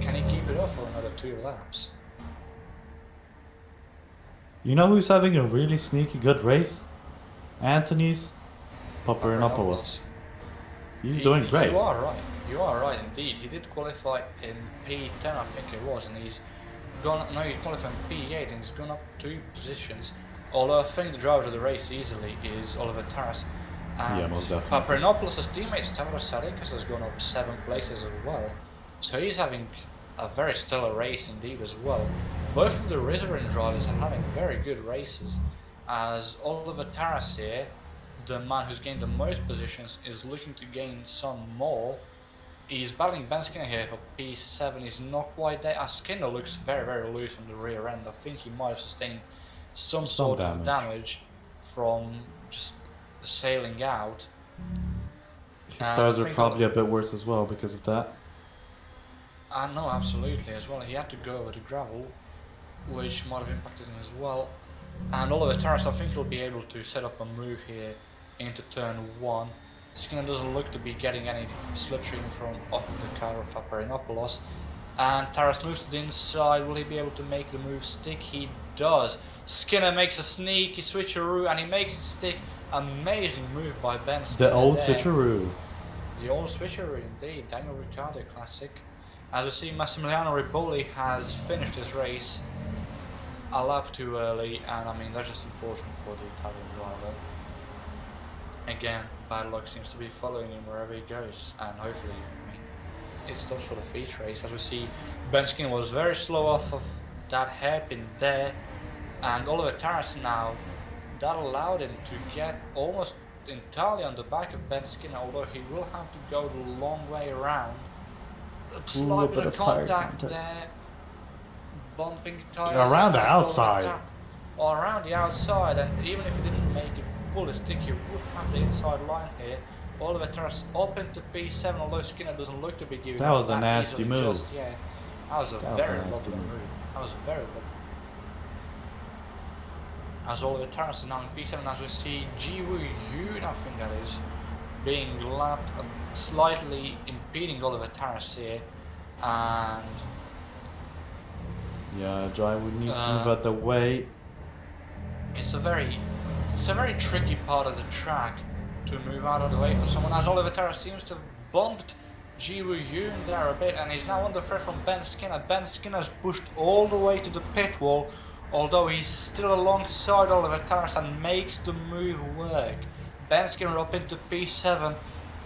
Speaker 1: can he keep it up for another 2 laps?
Speaker 2: You know who's having a really sneaky good race? Anthony's Paparinopoulos. He's doing great.
Speaker 1: You are right. You are right indeed. He did qualify in P10, I think it was, and he's gone. No, he qualified in P8 and he's gone up 2 positions. Although I think the driver of the race easily is Oliver Taras. And
Speaker 2: Yeah, most definitely.
Speaker 1: Paparinopoulos' teammate Stavros Sarikas has gone up 7 places as well. So he's having a very stellar race indeed as well. Both of the Rizzarin drivers are having very good races, as Oliver Taras here, the man who's gained the most positions, is looking to gain some more. He's battling Ben Skinner here for P7. He's not quite there, as Skinner looks very, very loose on the rear end. I think he might have sustained some sort of damage from just sailing out.
Speaker 2: His tires are probably a bit worse as well because of that.
Speaker 1: No, absolutely as well. He had to go over the gravel, which might have impacted him as well. And Oliver Taras, I think he'll be able to set up a move here into turn 1. Skinner doesn't look to be getting any slipstream from off of the car of Paparinopoulos. And Taras moves to the inside. Will he be able to make the move stick? He does. Skinner makes a sneaky switcheroo and he makes it stick. Amazing move by Ben Skinner.
Speaker 2: The old
Speaker 1: there.
Speaker 2: switcheroo.
Speaker 1: the old switcheroo indeed, Daniel Ricciardo classic. As we see, Massimiliano Riboli has finished his race a lap too early, and I mean that's just unfortunate for the Italian driver. Again, bad luck seems to be following him wherever he goes, and hopefully, I mean, it stops for the feature race. As we see, Ben Skinner was very slow off of that hairpin there, and Oliver Tarras now, that allowed him to get almost entirely on the back of Ben Skinner, although he will have to go the long way around. A slight bit of contact there, bumping tires.
Speaker 2: Around the outside.
Speaker 1: Or around the outside, and even if he didn't make it fully sticky, he would have the inside line here. Oliver Tarras up into P7, although Skinner doesn't look to be giving
Speaker 2: that was a nasty move.
Speaker 1: just yet. That was a very lovely move. That was very lovely. As Oliver Tarras is now in P7, as we see Zeeuw, I think that is, being lapped, slightly impeding Oliver Tarras here, and
Speaker 2: yeah, driver needs to move out the way.
Speaker 1: it's a very tricky part of the track to move out of the way for someone, as Oliver Tarras seems to have bumped Zeeuw there a bit, and he's now under threat from Ben Skinner. Ben Skinner's pushed all the way to the pit wall, although he's still alongside Oliver Tarras and makes the move work. Ben Skinner up into P7,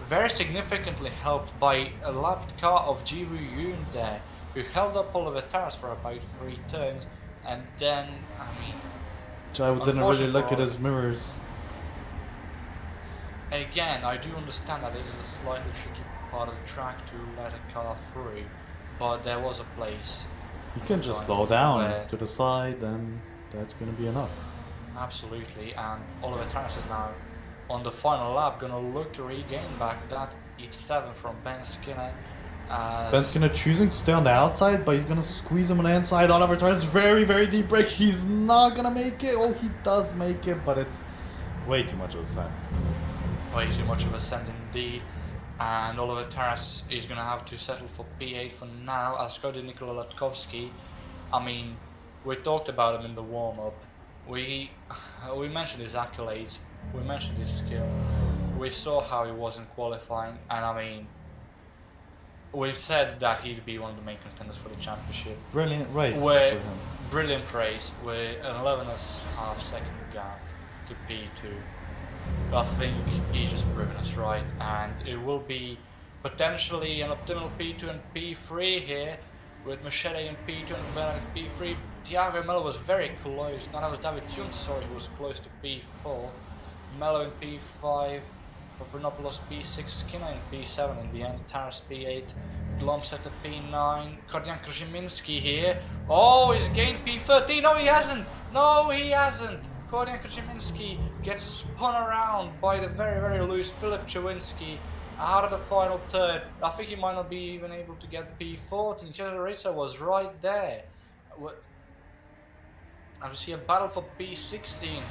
Speaker 1: very significantly helped by a lapped car of Zeeuw there, who held up Oliver Tarras for about 3 turns, and then, I mean,
Speaker 2: Jai didn't really look at his mirrors.
Speaker 1: Again, I do understand that it's a slightly tricky part of the track to let a car through, but there was a place.
Speaker 2: You can just slow down to the side, and that's going to be enough.
Speaker 1: Absolutely, and Oliver Tarras is now on the final lap going to look to regain back that E7 from Ben Skinner.
Speaker 2: Ben Skinner choosing to stay on the outside, but he's going to squeeze him on the inside. Oliver Tarras very, very deep brake. He's not going to make it. Oh, he does make it, but it's way too much of a send.
Speaker 1: Way too much of a send indeed. And Oliver Tarras is going to have to settle for P8 for now, as Cody Nikola Latkovsky. I mean, we talked about him in the warm-up. We mentioned his accolades, we mentioned his skill, we saw how he was in qualifying, and I mean, we've said that he'd be one of the main contenders for the championship.
Speaker 2: Brilliant race for him.
Speaker 1: Brilliant race with an 11.5 second gap to P2. I think he's just proven us right, and it will be potentially an optimal P2 and P3 here, with Machete in P2 and Bernard in P3. Thiago Mello was very close. No, that was David Tunes, sorry, who was close to P4. Mello in P5, Papadopoulos P6, Skinner in P7 in the end, Tarras P8, Glomset at P9, Kordian Krzyminski here. Oh, he's gained P13. No, he hasn't! No, he hasn't! Kordian Krzyminski gets spun around by the very, very loose Filip Chawinski out of the final turn. I think he might not be even able to get P14. Cesar Rizzo was right there. I see a battle for P16 here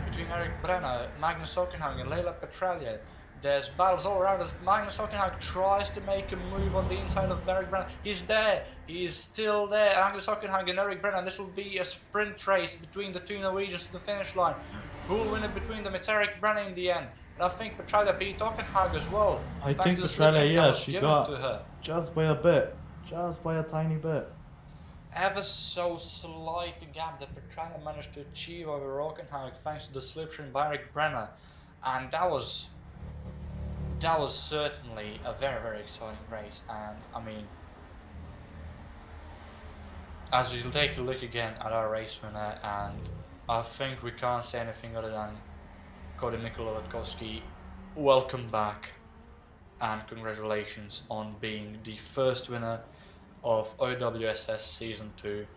Speaker 1: between Eric Brenner, Magnus Ockenhagen and Leila Petralia. There's battles all around as Magnus Ockenhagen tries to make a move on the inside of Eric Brenner. He's there. He is still there. Magnus Ockenhagen and Eric Brenner. This will be a sprint race between the two Norwegians to the finish line. Who will win it between them? It's Eric Brenner in the end. And I think Petralia beat Ockenhagen as well.
Speaker 2: I think Petralia, yeah, she got to her. Just by a bit. Just by a tiny bit.
Speaker 1: Ever so slight gap that Petralia managed to achieve over Ockenhagen thanks to the slipstream by Eric Brenner. And that was certainly a very, very exciting race, and I mean, as we take a look again at our race winner, and I think we can't say anything other than Cody Nikola Latkovsky, welcome back and congratulations on being the first winner of OWSS Season 2.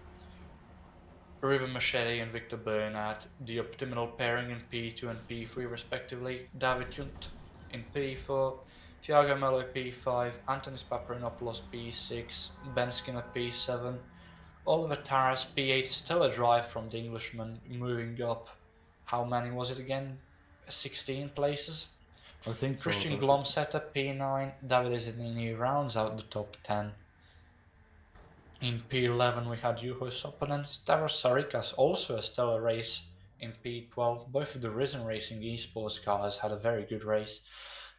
Speaker 1: Ruben Machete and Victor Bernard, the optimal pairing in P2 and P3 respectively. David Junt in P4, Thiago Mello P5, Antonis Paparinopoulos P6, Ben Skinner P7, Oliver Tarras P8, still a drive from the Englishman, moving up, how many was it again? 16 places?
Speaker 2: I think so.
Speaker 1: Christian Glomsetter P9, David Isidini rounds out the top 10. In P11 we had Juho Sopanen, Stavros Sarikas, also a stellar race in P12. Both of the Risen Racing esports cars had a very good race.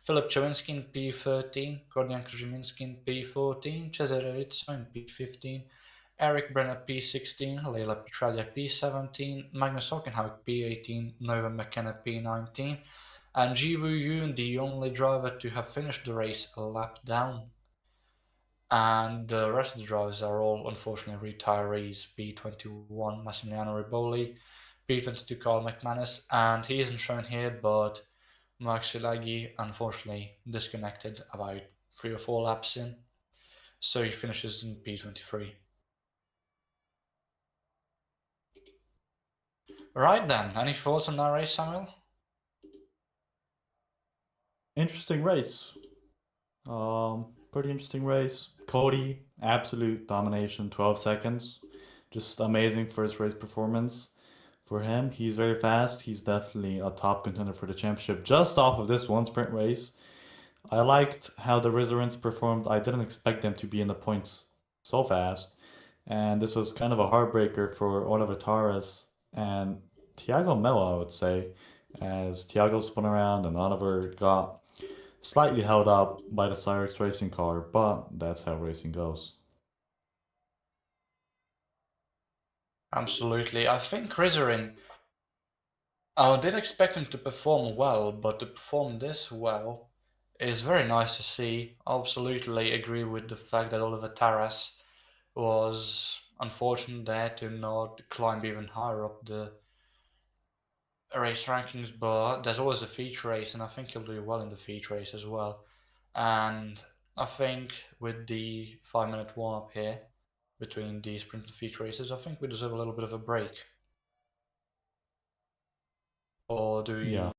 Speaker 1: Filip Chowinski in P13, Kordian Krzyminski in P14, Cesare Rizzo in P15, Eric Brenner P16, Leila Petralia P17, Magnus Hockenhaug P18, Nova McKenna P19, and Jiwoo Yoon, the only driver to have finished the race a lap down. And the rest of the drivers are all unfortunately retirees. P21 Massimiliano Riboli, P22 Carl McManus, and he isn't shown here, but Mark Silagi unfortunately disconnected about 3 or 4 laps in, so he finishes in P23. Right then, any thoughts on that race, Samuel?
Speaker 2: Interesting race. Pretty interesting race. Cody, absolute domination, 12 seconds. Just amazing first race performance for him. He's very fast. He's definitely a top contender for the championship just off of this one sprint race. I liked how the Rizarins performed. I didn't expect them to be in the points so fast. And this was kind of a heartbreaker for Oliver Torres and Thiago Melo, I would say, as Thiago spun around and Oliver got slightly held up by the Cyrex racing car, but that's how racing goes.
Speaker 1: Absolutely. I think Rizarin, I did expect him to perform well, but to perform this well is very nice to see. I absolutely agree with the fact that Oliver Taras was unfortunate there to not climb even higher up the race rankings, but there's always a feature race, and I think he'll do well in the feature race as well. And I think with the 5-minute warm up here between the sprint and feature races, I think we deserve a little bit of a break. Or do you?
Speaker 2: Yeah.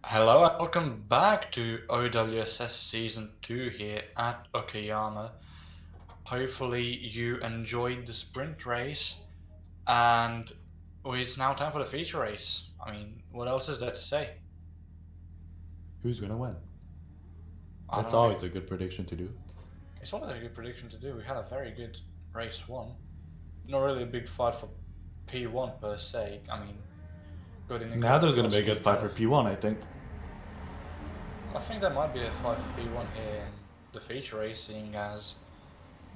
Speaker 1: Hello and welcome back to OWSS Season 2 here at Okayama. Hopefully you enjoyed the sprint race and it's now time for the feature race. I mean, what else is there to say?
Speaker 2: Who's gonna win?
Speaker 1: I
Speaker 2: That's
Speaker 1: don't know.
Speaker 2: always a good prediction to do.
Speaker 1: It's always a good prediction to do. We had a very good race 1. Not really a big fight for P1 per se. I mean, good in
Speaker 2: Now there's gonna be a good fight for P1, I think.
Speaker 1: I think there might be a fight for P1 here in the feature race, seeing as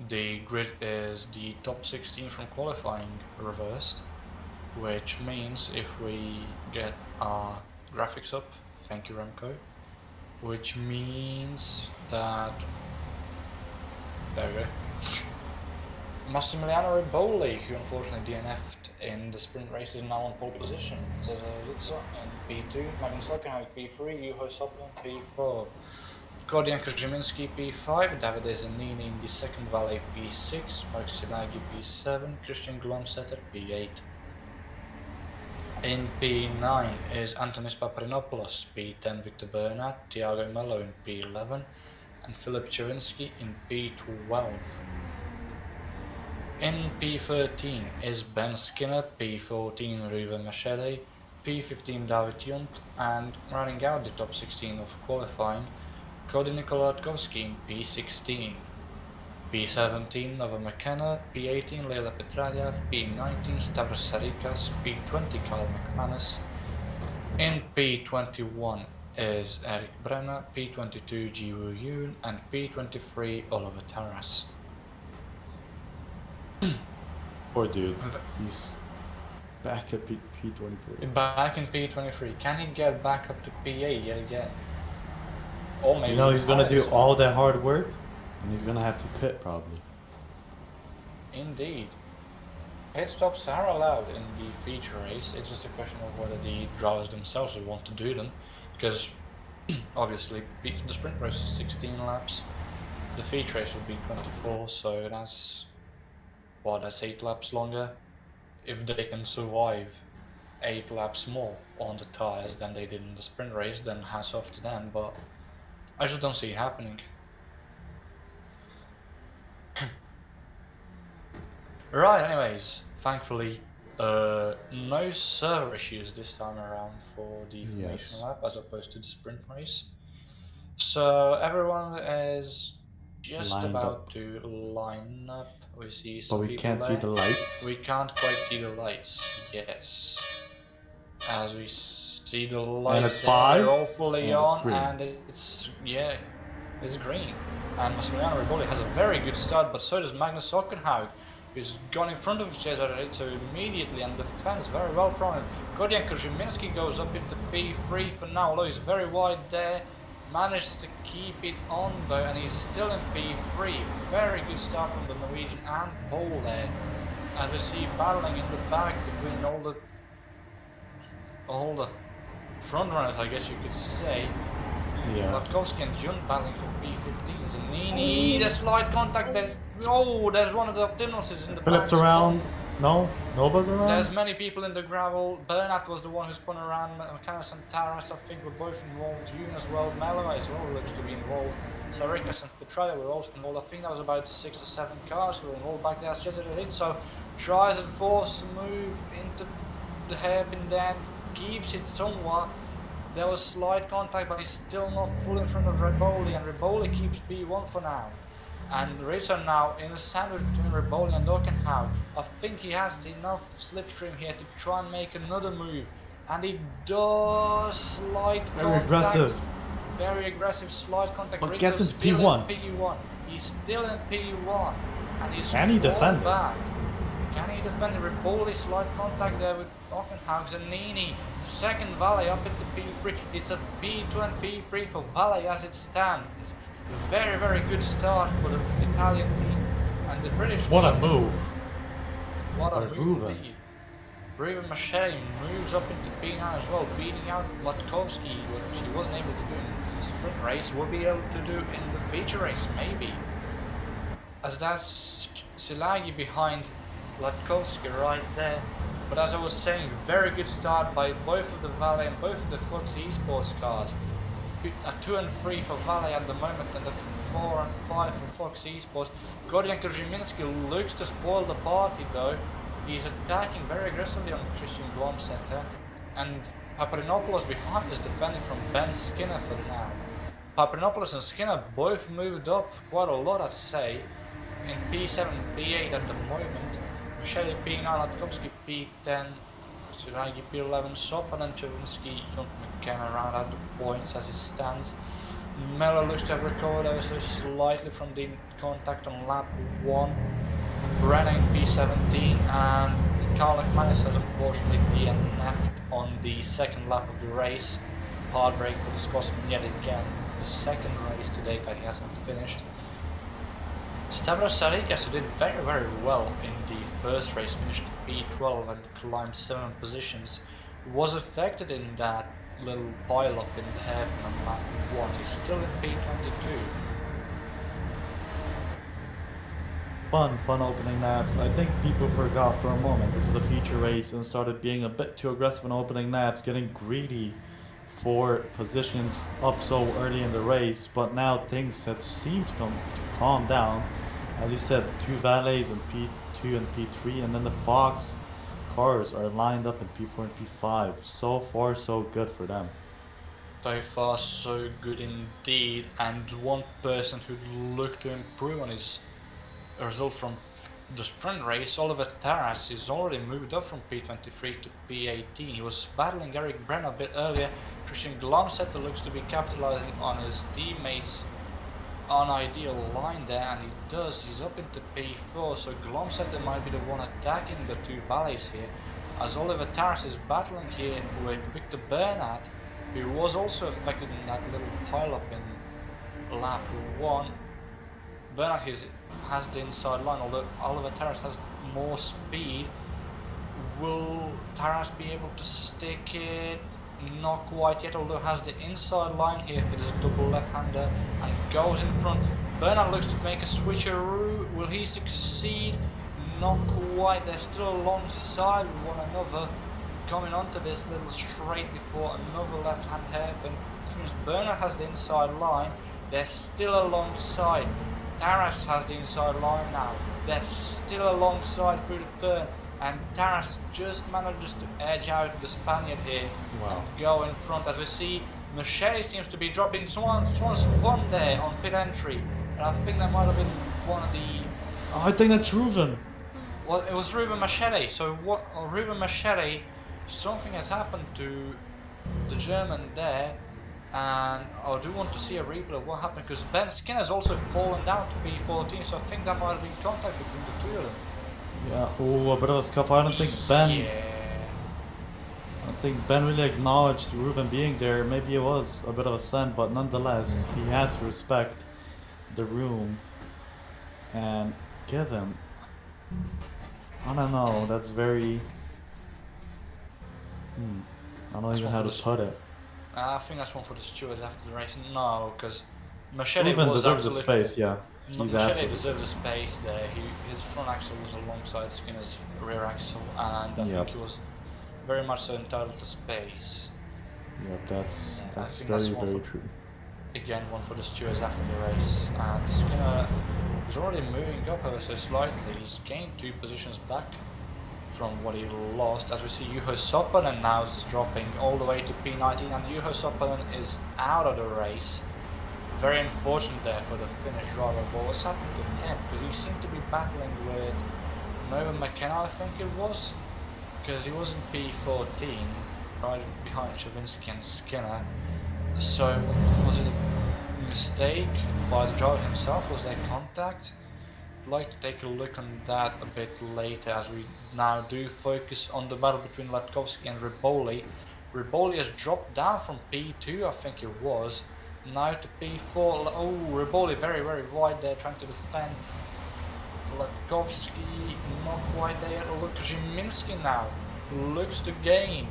Speaker 1: the grid is the top 16 from qualifying reversed, which means if we get our graphics up, thank you Remco, which means that, there we go, Massimiliano Riboli, who unfortunately DNF'd in the sprint race, is now on pole position. Cesar Rizzo in P2, Magnus Okayama P3, Juho Sopel in P4. Gordian Krzyminski P5, Davide Zanini in the second valet P6, Mark Silagi P7, Christian Glomsetter P8. In P9 is Antonis Paparinopoulos, P10 Victor Bernat, Thiago Mello in P11, and Filip Czerwinski in P12. In P13 is Ben Skinner, P14 Ruben Machete, P15 David Junt, and running out the top 16 of qualifying, Cody Nikolatkovsky in P16, P17 Nova McKenna, P18 Leila Petraljev, P19 Stavros Sarikas, P20 Carl McManus. In P21 is Eric Brenner, P22 Jiwoo Yoon, and P23 Oliver Taras.
Speaker 2: Poor dude. He's back at P23.
Speaker 1: Back in P23. Can he get back up to P8 yet again? Or maybe
Speaker 2: he's gonna do all that hard work, and he's gonna have to pit probably.
Speaker 1: Indeed. Pit stops are allowed in the feature race. It's just a question of whether the drivers themselves would want to do them, because obviously the sprint race is 16 laps, the feature race would be 24, so that's 8 laps longer. If they can survive 8 laps more on the tires than they did in the sprint race, then hats off to them, but I just don't see it happening. Right, anyways, thankfully no server issues this time around for the formation lap as opposed to the sprint race. So everyone is just about to line up. We see some
Speaker 2: but we can't see the lights.
Speaker 1: We can't quite see the lights. Yes, as we see the lights,
Speaker 2: and it's 5.
Speaker 1: They're all fully on,
Speaker 2: green.
Speaker 1: and it's green. And Massimiliano Riboli has a very good start, but so does Magnus Okkenhaug, who's gone in front of Cesar Rizzo immediately and defends very well from him. Gordian Krzyminski goes up into P3 for now, although he's very wide there. Managed to keep it on though, and he's still in P3. Very good start from the Norwegian and Paul there, as we see battling in the back between all the front runners, I guess you could say.
Speaker 2: Yeah.
Speaker 1: Latkowski and Jun battling for P15. Zanini, the slight contact there. Oh, there's one of the optimals in the
Speaker 2: Philip's
Speaker 1: back.
Speaker 2: around. No, Nova's around.
Speaker 1: There's many people in the gravel. Bernat was the one who spun around. Makanas and Taras, I think, were both involved. Yoon as well. Mello as well looks to be involved. Sarikas and Petralia were also involved. I think that was about 6 or 7 cars who were involved back there. Cesar Rizzo tries and forces to move into the hairpin, then keeps it somewhat. There was slight contact, but he's still not full in front of Riboli, and Riboli keeps P1 for now. And Rizzo now in a sandwich between Riboli and Okkenhaug. I think he has enough slipstream here to try and make another move. And he does slight contact.
Speaker 2: Aggressive.
Speaker 1: Very aggressive slight contact.
Speaker 2: But
Speaker 1: Rizzo's
Speaker 2: gets into
Speaker 1: still
Speaker 2: P1.
Speaker 1: in P1. He's still in P1. And he's
Speaker 2: Can he defend?
Speaker 1: back. Can he defend? Riboli slight contact there with Okkenhaug. Zanini, second valet up into P3. It's a P2 and P3 for valet as it stands. Very, very good start for the Italian team and the British team.
Speaker 2: What a move.
Speaker 1: What a move indeed. Ruben Machete moves up into P9 as well, beating out Latkowski, which he wasn't able to do in the sprint race, will be able to do in the feature race, maybe. As that's Silagi behind Latkowski right there. But as I was saying, very good start by both of the Valley and both of the Fox Esports cars. A 2 and 3 for Valley at the moment, and a 4 and 5 for Fox Esports. Gordon Krzyminski looks to spoil the party though. He's attacking very aggressively on Christian Glomsetter, and Paprinopoulos behind is defending from Ben Skinner for now. Paprinopoulos and Skinner both moved up quite a lot, I'd say, in P7 and P8 at the moment. Michele P9, Latkovsky P10, Suragi P11, Sopanen, Chavinsky, John McKenna around at the points as it stands. Miller looks to have recovered ever so slightly from the contact on lap 1. Brennan P17 and Karl Ekmanis has unfortunately DNF'd on the second lap of the race. Hard break for the Scotsman yet again. The second race today that he hasn't finished. Stavros Sarikas, who did very well in the first race, finished P12 and climbed 7 positions, was affected in that little pile-up in the hairpin on lap 1. He's still in P22.
Speaker 2: Fun opening laps. I think people forgot for a moment this is a feature race and started being a bit too aggressive in opening laps, getting greedy for positions up so early in the race, but now things have seemed to calm down. As you said, 2 Valets in P2 and P3, and then the Fox cars are lined up in P4 and P5. So far so good for them.
Speaker 1: So far so good indeed, and one person who looked to improve on his result from the sprint race, Oliver Taras, is already moved up from P23 to P18. He was battling Eric Brenner a bit earlier. Christian Glomsetter looks to be capitalizing on his teammates' unideal line there, and he does. He's up into P4, so Glomsetter might be the one attacking the 2 Valleys here, as Oliver Taras is battling here with Victor Bernard, who was also affected in that little pile-up in lap 1. Bernard has the inside line, although Oliver Taras has more speed. Will Taras be able to stick it? Not quite yet, although has the inside line here for this double left-hander and goes in front. Bernard looks to make a switcheroo. Will he succeed? Not quite. They're still alongside one another, coming onto this little straight before another left-hand hairpin. Since Bernard has the inside line, they're still alongside. Taras has the inside line now. They're still alongside through the turn, and Taras just manages to edge out the Spaniard here and go in front. As we see, Machete seems to be dropping. Someone spun there on pit entry, and I think that might have been one of the...
Speaker 2: I think that's Ruben.
Speaker 1: Well, it was Ruben Machete. So what? Ruben Machete, something has happened to the German there. And I do want to see a replay of what happened, because Ben Skinner has also fallen down to P14, so I think that might have been contact between the 2 of them.
Speaker 2: Yeah, a bit of a scuff. I don't think Ben...
Speaker 1: Yeah.
Speaker 2: I think Ben really acknowledged Ruben being there. Maybe it was a bit of a stunt, but nonetheless, he has to respect the room and give him... I don't know, that's very... I don't even know how to put it.
Speaker 1: I think that's one for the stewards after the race. No, because Machete
Speaker 2: Ruben
Speaker 1: was
Speaker 2: deserves the space, yeah.
Speaker 1: Machete deserves the space there. His front axle was alongside Skinner's rear axle, and I think he was very much so entitled to space.
Speaker 2: Yep, that's very true.
Speaker 1: Again, one for the stewards after the race, and Skinner is already moving up ever so slightly. He's gained 2 positions back from what he lost, as we see Juho Sopanen now is dropping all the way to P19, and Juho Sopanen is out of the race. Very unfortunate there for the Finnish driver, but what's happened to him? Because he seemed to be battling with Noah McKenna, I think it was, because he was in P14, right behind Chavinsky and Skinner. So was it a mistake by the driver himself? Was there contact? I'd like to take a look on that a bit later, as we now do focus on the battle between Latkovsky and Riboli. Riboli has dropped down from P2, I think it was, now to P4. Oh, Riboli very wide there, trying to defend. Latkovsky not quite there. Look, Ziminski now looks to gain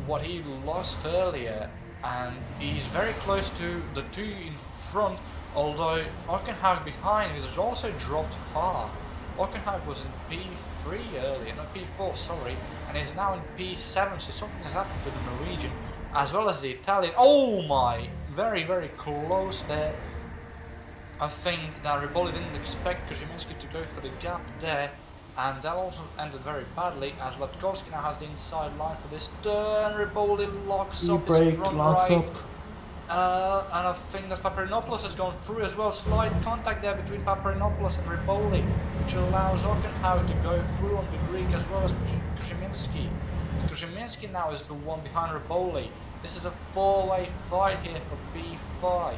Speaker 1: what he lost earlier, and he's very close to the 2 in front. Although Ockenhaug behind has also dropped far. Ockenhaug was in P3 earlier, no P4, sorry, and is now in P7, so something has happened to the Norwegian, as well as the Italian. Oh my, very, very close there. I think that Riboli didn't expect Krzyminski to go for the gap there, and that also ended very badly, as Latkovski now has the inside line for this turn. Riboli locks up his front right. And I think that Paparinopoulos has gone through as well. Slight contact there between Paparinopoulos and Riboli, which allows Okkenhaug to go through on the Greek as well as Krzyminski. Krzyminski now is the one behind Riboli. This is a four-way fight here for P5.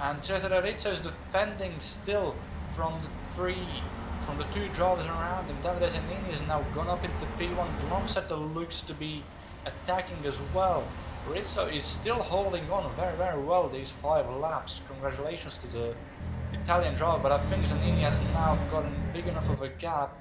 Speaker 1: And Cesare Rizzo is defending still from the two drivers around him. Davide Zanini has now gone up into P1. Glomsetter looks to be attacking as well. Rizzo is still holding on very, very well these 5 laps. Congratulations to the Italian driver, but I think Zanini has now gotten big enough of a gap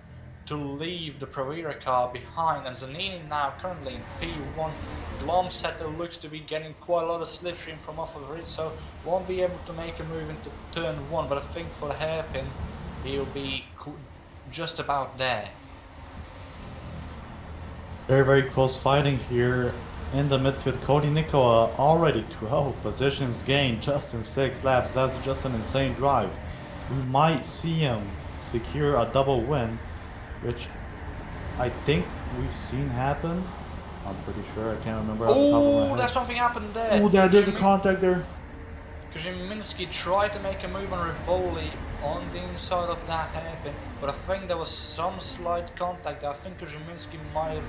Speaker 1: to leave the Provera car behind, and Zanini now currently in P1. Glomsetter looks to be getting quite a lot of slipstream from off of Rizzo. Won't be able to make a move into turn 1, but I think for the hairpin he'll be just about there.
Speaker 2: Very, very close fighting here in the midfield. Cody Nicola already 12 positions gained just in 6 laps. That's just an insane drive. We might see him secure a double win, which I think we've seen happen. I'm pretty sure. I can't remember.
Speaker 1: Oh, there's something happened there.
Speaker 2: Oh, there's a contact there.
Speaker 1: Krzyminski tried to make a move on Riboli on the inside of that hairpin, but I think there was some slight contact. I think Krzyminski might have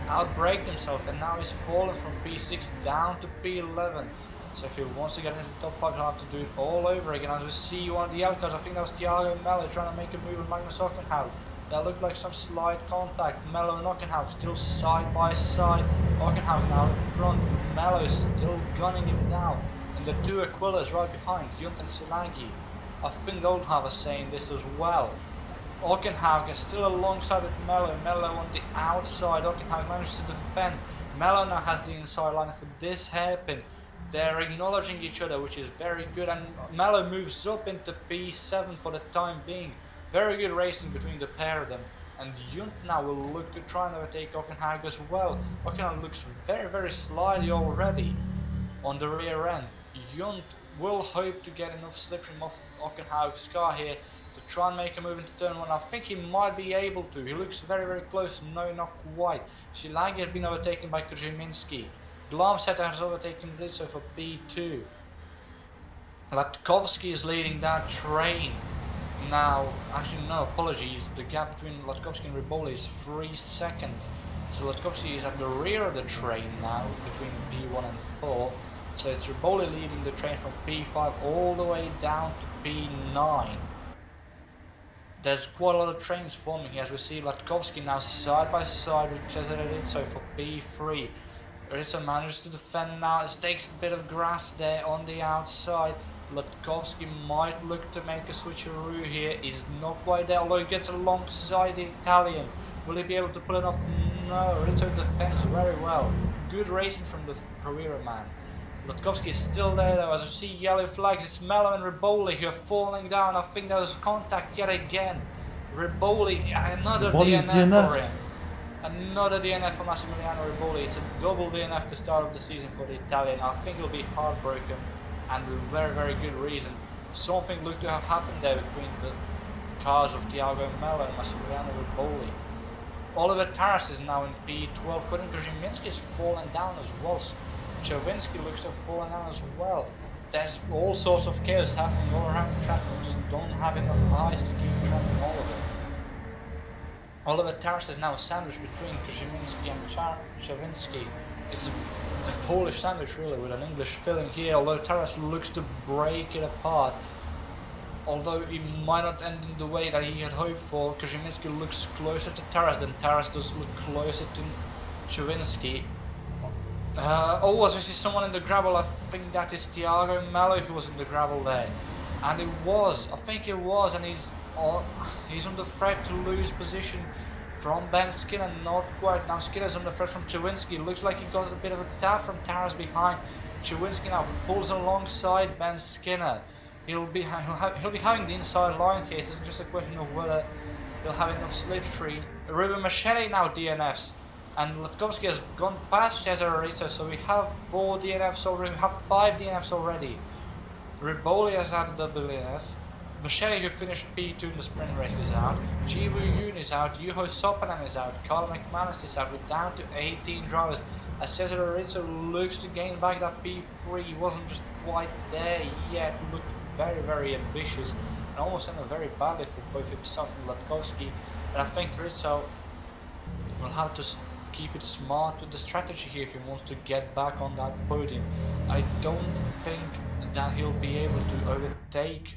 Speaker 1: outbraked himself, and now he's fallen from P6 down to P11. So if he wants to get into the top 5, he'll have to do it all over again. As we see one of the outcomes, I think that was Thiago Mello trying to make a move on Magnus Okkenhaug. That looked like some slight contact. Mello and Okkenhaug still side by side. Okkenhaug now in front. Mello is still gunning him down. And the two Aquilas right behind, Junt and Silagi. I think they'll have a say in this as well. Okkenhaug is still alongside with Mello. Mello on the outside. Okkenhaug manages to defend. Mello now has the inside line for this hairpin. They're acknowledging each other, which is very good. And Mello moves up into P7 for the time being. Very good racing between the pair of them. And Junt now will look to try and overtake Okkenhaug as well. Okkenhaug looks very, very slidey already on the rear end. Junt will hope to get enough slipstream off Okkenhaug's car here to try and make a move into turn 1. I think he might be able to. He looks very, very close. No, not quite. Silagi has been overtaken by Krzyminski. Glomsetter has overtaken Rizzo for P2. Latkovski is leading that train. Now, actually no, apologies, the gap between Latkovski and Riboli is 3 seconds. So Latkovski is at the rear of the train now, between P1 and 4. So it's Riboli leading the train from P5 all the way down to P9. There's quite a lot of trains forming here, as we see Latkovski now side by side with Cesare Rizzo for P3. Rizzo manages to defend now, it takes a bit of grass there on the outside. Latkovski might look to make a switcheroo here. He's not quite there, although he gets alongside the Italian. Will he be able to pull it off? No, Rizzo defends very well. Good racing from the Provera man. Latkovski is still there though. As you see yellow flags, it's Mello and Riboli who are falling down. I think there was contact yet again. Riboli, another DNF for him. Another DNF for Massimiliano Riboli. It's a double DNF to start of the season for the Italian. I think he'll be heartbroken. And with very, very good reason. Something looked to have happened there between the cars of Thiago Mello and Massimiliano Riboli. Oliver Taras is now in P12. Kodin Krzyminski has fallen down as well. Chauvinsky looks to have fallen down as well. There's all sorts of chaos happening all around the track. We just don't have enough eyes to keep track of all of it. Oliver Taras is now sandwiched between Krzyminski and Chauvinsky. It's a Polish sandwich really with an English filling here, although Taras looks to break it apart. Although it might not end in the way that he had hoped for, Krzyminski looks closer to Taras than Taras does look closer to Chauvinsky. As we see someone in the gravel, I think that is Thiago Mello who was in the gravel there. And I think it was, and he's on the threat to lose position from Ben Skinner, not quite. Now Skinner's on the threat from Chauvinsky. Looks like he got a bit of a tap from Taras behind. Chauvinsky now pulls alongside Ben Skinner. He'll be having the inside line here, so it's just a question of whether he'll have enough slipstream. Ruben Machete now DNFs, and Latkovsky has gone past Cesare Rizzo, so we have 4 DNFs already, we have 5 DNFs already. Riboli has had a double DNF. Machete, who finished P2 in the sprint race, is out. Jivu Yoon is out. Juho Sopanen is out. Carl McManus is out. We're down to 18 drivers. As Cesare Rizzo looks to gain back that P3, he wasn't just quite there yet. Looked very, very ambitious and almost ended very badly for both himself and Latkovsky. And I think Rizzo will have to keep it smart with the strategy here if he wants to get back on that podium. I don't think that he'll be able to overtake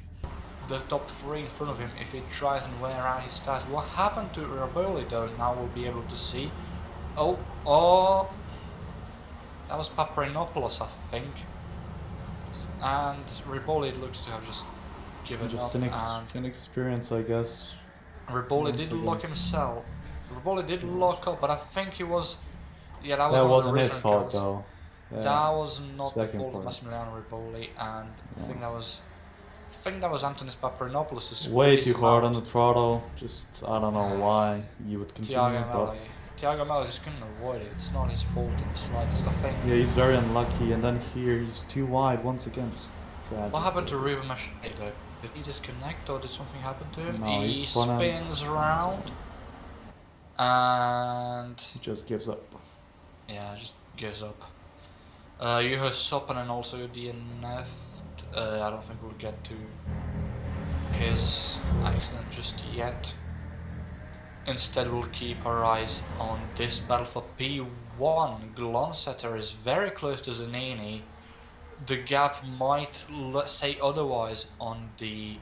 Speaker 1: the top 3 in front of him if he tries and wear out his tires. What happened to Riboli though, now we'll be able to see. Oh, that was Paprinopoulos, I think. And Riboli looks to have just given
Speaker 2: Just
Speaker 1: up.
Speaker 2: an experience, I guess.
Speaker 1: Riboli did lock himself. Riboli did lock up, but I think he was... Yeah, that
Speaker 2: That
Speaker 1: was
Speaker 2: wasn't his fault though.
Speaker 1: That was not the fault of Massimiliano Riboli, and I think that was... I think that was Antonis Paprinopoulos'
Speaker 2: way too hard on the throttle. Just, I don't know why you would continue.
Speaker 1: Thiago Mello just couldn't avoid it. It's not his fault in the slightest, I think.
Speaker 2: Yeah, he's very unlucky, and then here he's too wide once again. Just tragic.
Speaker 1: What happened to Ruben Machete though? Did he disconnect or did something happen to him?
Speaker 2: No,
Speaker 1: he spins around and
Speaker 2: he just gives up.
Speaker 1: Yeah, just gives up. Juho Sopanen also DNF'd. I don't think we'll get to his accident just yet. Instead, we'll keep our eyes on this battle for P1. Glonsetter is very close to Zanini. The gap might say otherwise on the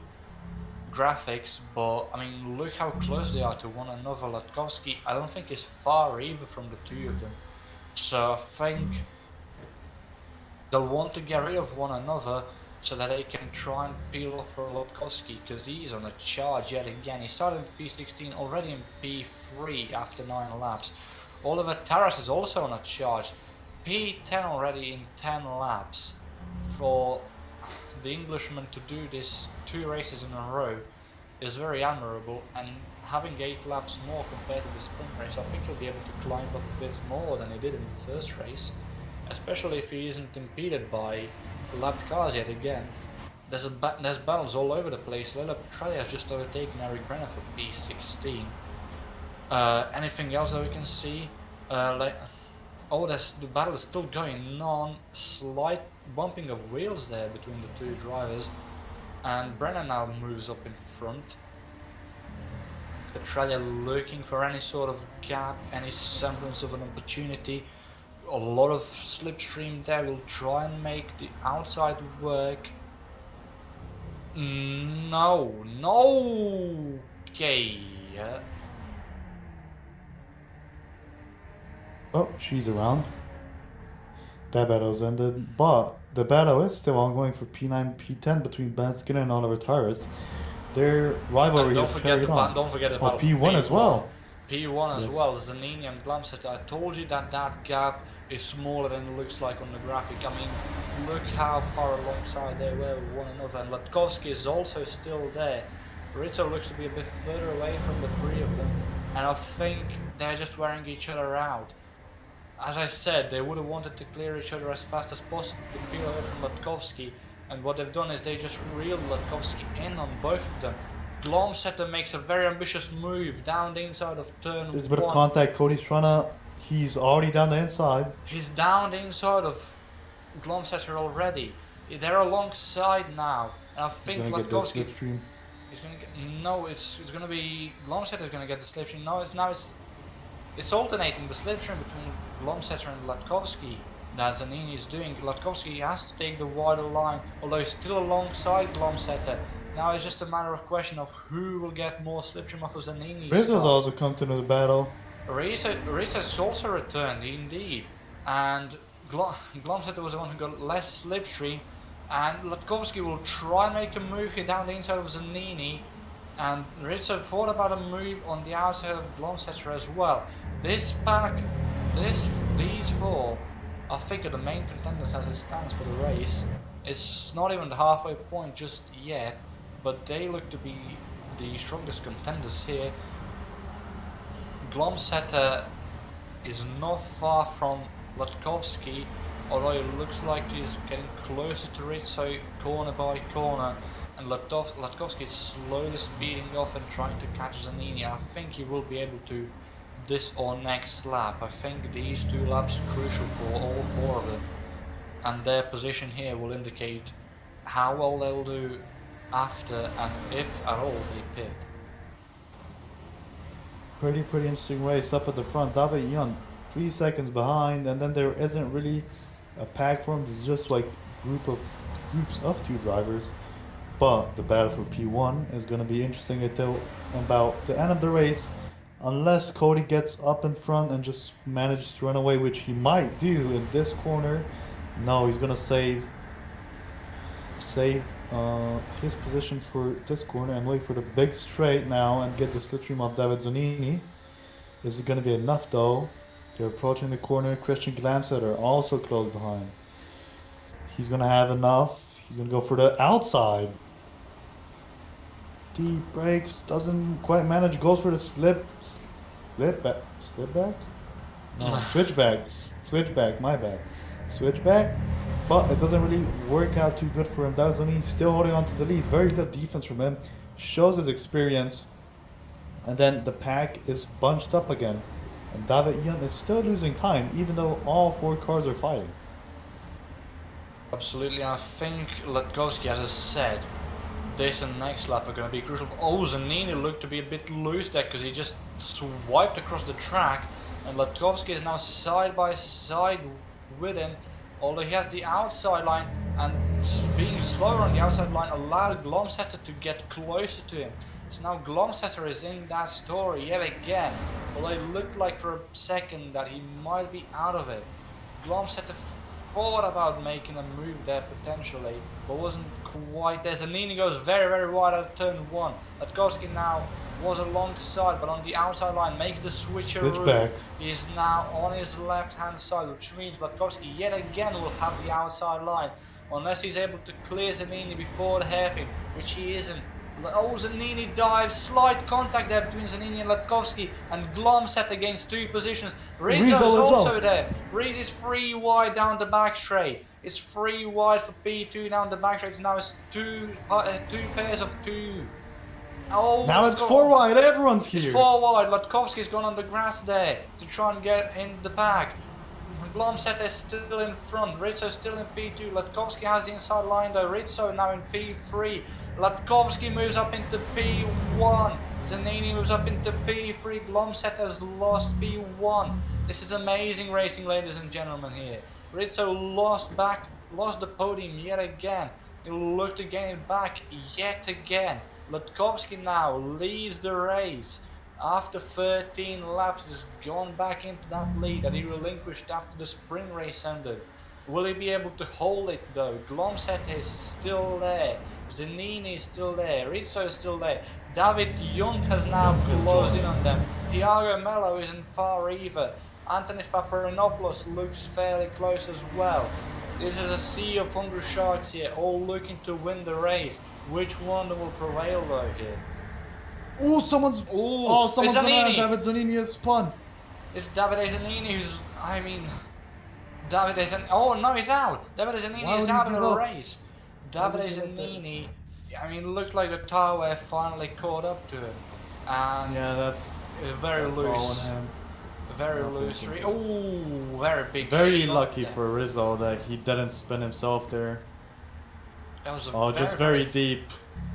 Speaker 1: graphics, but I mean, look how close they are to one another. Latkovsky, I don't think is far either from the 2 of them. So I think they'll want to get rid of one another so that they can try and peel up for Latkovsky, because he's on a charge yet again. He started in P16, already in P3 after 9 laps. Oliver Taras is also on a charge. P10 already in 10 laps. For the Englishman to do this 2 races in a row is very admirable, and having 8 laps more compared to the sprint race, I think he'll be able to climb up a bit more than he did in the first race, especially if he isn't impeded by lapped cars yet again. There's battles all over the place. Lella Petrelli has just overtaken Eric Brenner for P16. Anything else that we can see? The battle is still going on. Slight bumping of wheels there between the 2 drivers, and Brenner now moves up in front. Petrelli looking for any sort of gap, any semblance of an opportunity. A lot of slipstream there, will try and make the outside work. No, okay.
Speaker 2: Oh, she's around. That battle's ended, but the battle is still ongoing for P9, P10 between Ben Skinner and Oliver Taras. Their rivalry is carried on.
Speaker 1: Don't forget the battle
Speaker 2: P1 as well.
Speaker 1: P1 as well, Zanini and Glamset. I told you that that gap is smaller than it looks like on the graphic. I mean, look how far alongside they were with one another, and Latkovsky is also still there. Rizzo looks to be a bit further away from the 3 of them, and I think they're just wearing each other out. As I said, they would have wanted to clear each other as fast as possible to peel away from Latkovsky, and what they've done is they just reeled Latkovsky in on both of them. Glomsetter makes a very ambitious move down the inside of turn 1.
Speaker 2: There's a bit of contact. Cody's trying to... He's already down the inside.
Speaker 1: He's down the inside of Glomsetter already. They're alongside now, and I think Latkovsky... He's gonna get... No, it's gonna be... Glomsetter's gonna get the slipstream. No, it's alternating the slipstream between Glomsetter and Latkovsky that Zanini is doing. Latkovsky has to take the wider line, although he's still alongside Glomsetter. Now it's just a matter of question of who will get more slipstream off of Zanini.
Speaker 2: Rizzo's also come to the battle.
Speaker 1: Rizzo's also returned, indeed. And Glomsetter was the one who got less slipstream. And Latkovsky will try and make a move here down the inside of Zanini. And Rizzo thought about a move on the outside of Glomsetter as well. This pack, these 4, I think are the main contenders as it stands for the race. It's not even the halfway point just yet, but they look to be the strongest contenders here. Glomsetter is not far from Latkovsky, although it looks like he's getting closer to Rizzo corner by corner, and Latkovsky is slowly speeding off and trying to catch Zanini. I think he will be able to this or next lap. I think these 2 laps are crucial for all 4 of them, and their position here will indicate how well they'll do after and if at all they pit.
Speaker 2: Pretty interesting race up at the front. David Young 3 seconds behind, and then there isn't really a pack for him. It's just like groups of 2 drivers. But the battle for P1 is going to be interesting until about the end of the race, unless Cody gets up in front and just manages to run away, which he might do in this corner. No, he's going to save his position for this corner and wait for the big straight now and get the slipstream of David Zanini. Is it going to be enough though? They're approaching the corner. Christian Glamsetter also close behind. He's going to have enough. He's going to go for the outside. Deep brakes, doesn't quite manage, goes for the slip back? No, switchback, my bad. Switchback, but it doesn't really work out too good for him. He's still holding on to the lead. Very good defense from him, shows his experience. And then the pack is bunched up again. And David Young is still losing time, even though all 4 cars are fighting.
Speaker 1: Absolutely, I think Latkovsky, as I said, this and next lap are going to be crucial. Oh, Zanini looked to be a bit loose there because he just swiped across the track, and Latkovsky is now side by side with him, although he has the outside line, and being slower on the outside line allowed Glomsetter to get closer to him. So now Glomsetter is in that story yet again, although it looked like for a second that he might be out of it. Glomsetter thought about making a move there potentially, but wasn't quite there. Zanini goes very wide out of turn 1. Latkovsky now was alongside, but on the outside line makes the switcheroo. He is now on his left hand side, which means Latkovsky yet again will have the outside line, unless he's able to clear Zanini before the hairpin, which he isn't. Oh, Zanini dives, slight contact there between Zanini and Latkovsky, and Glomsetter against 2 positions. Rizzo is also there. Rizzo is 3 wide down the back straight. It's 3 wide for P2 down the back straight. Now it's two pairs of 2. Oh,
Speaker 2: now it's 4 wide, everyone's here.
Speaker 1: It's 4 wide. Latkovsky's gone on the grass there to try and get in the back. Glomsetter is still in front. Rizzo still in P2. Latkovsky has the inside line though. Rizzo now in P3. Latkovsky moves up into P1. Zanini moves up into P3. Glomsetter has lost P1. This is amazing racing, ladies and gentlemen, here. Rizzo lost the podium yet again. He looked to gain it back yet again. Latkovsky now leaves the race. After 13 laps, he's gone back into that lead that he relinquished after the sprint race ended. Will he be able to hold it though? Glomsetter is still there. Zanini is still there. Rizzo is still there. David Junt has now closed in on them. Thiago Mello isn't far either. Antonis Paparinopoulos looks fairly close as well. This is a sea of hungry sharks here, all looking to win the race. Which one will prevail though here?
Speaker 2: Oh, someone's gonna David Zanini has spun.
Speaker 1: It's David Zanini who's, oh no, he's out. David Zanini is out of the race. David Zanini, looked like the tire wear finally caught up to him. And
Speaker 2: yeah, that's
Speaker 1: very loose. Very loose. Oh, very big.
Speaker 2: Very lucky for Rizzo that he didn't spin himself there.
Speaker 1: That was
Speaker 2: very deep.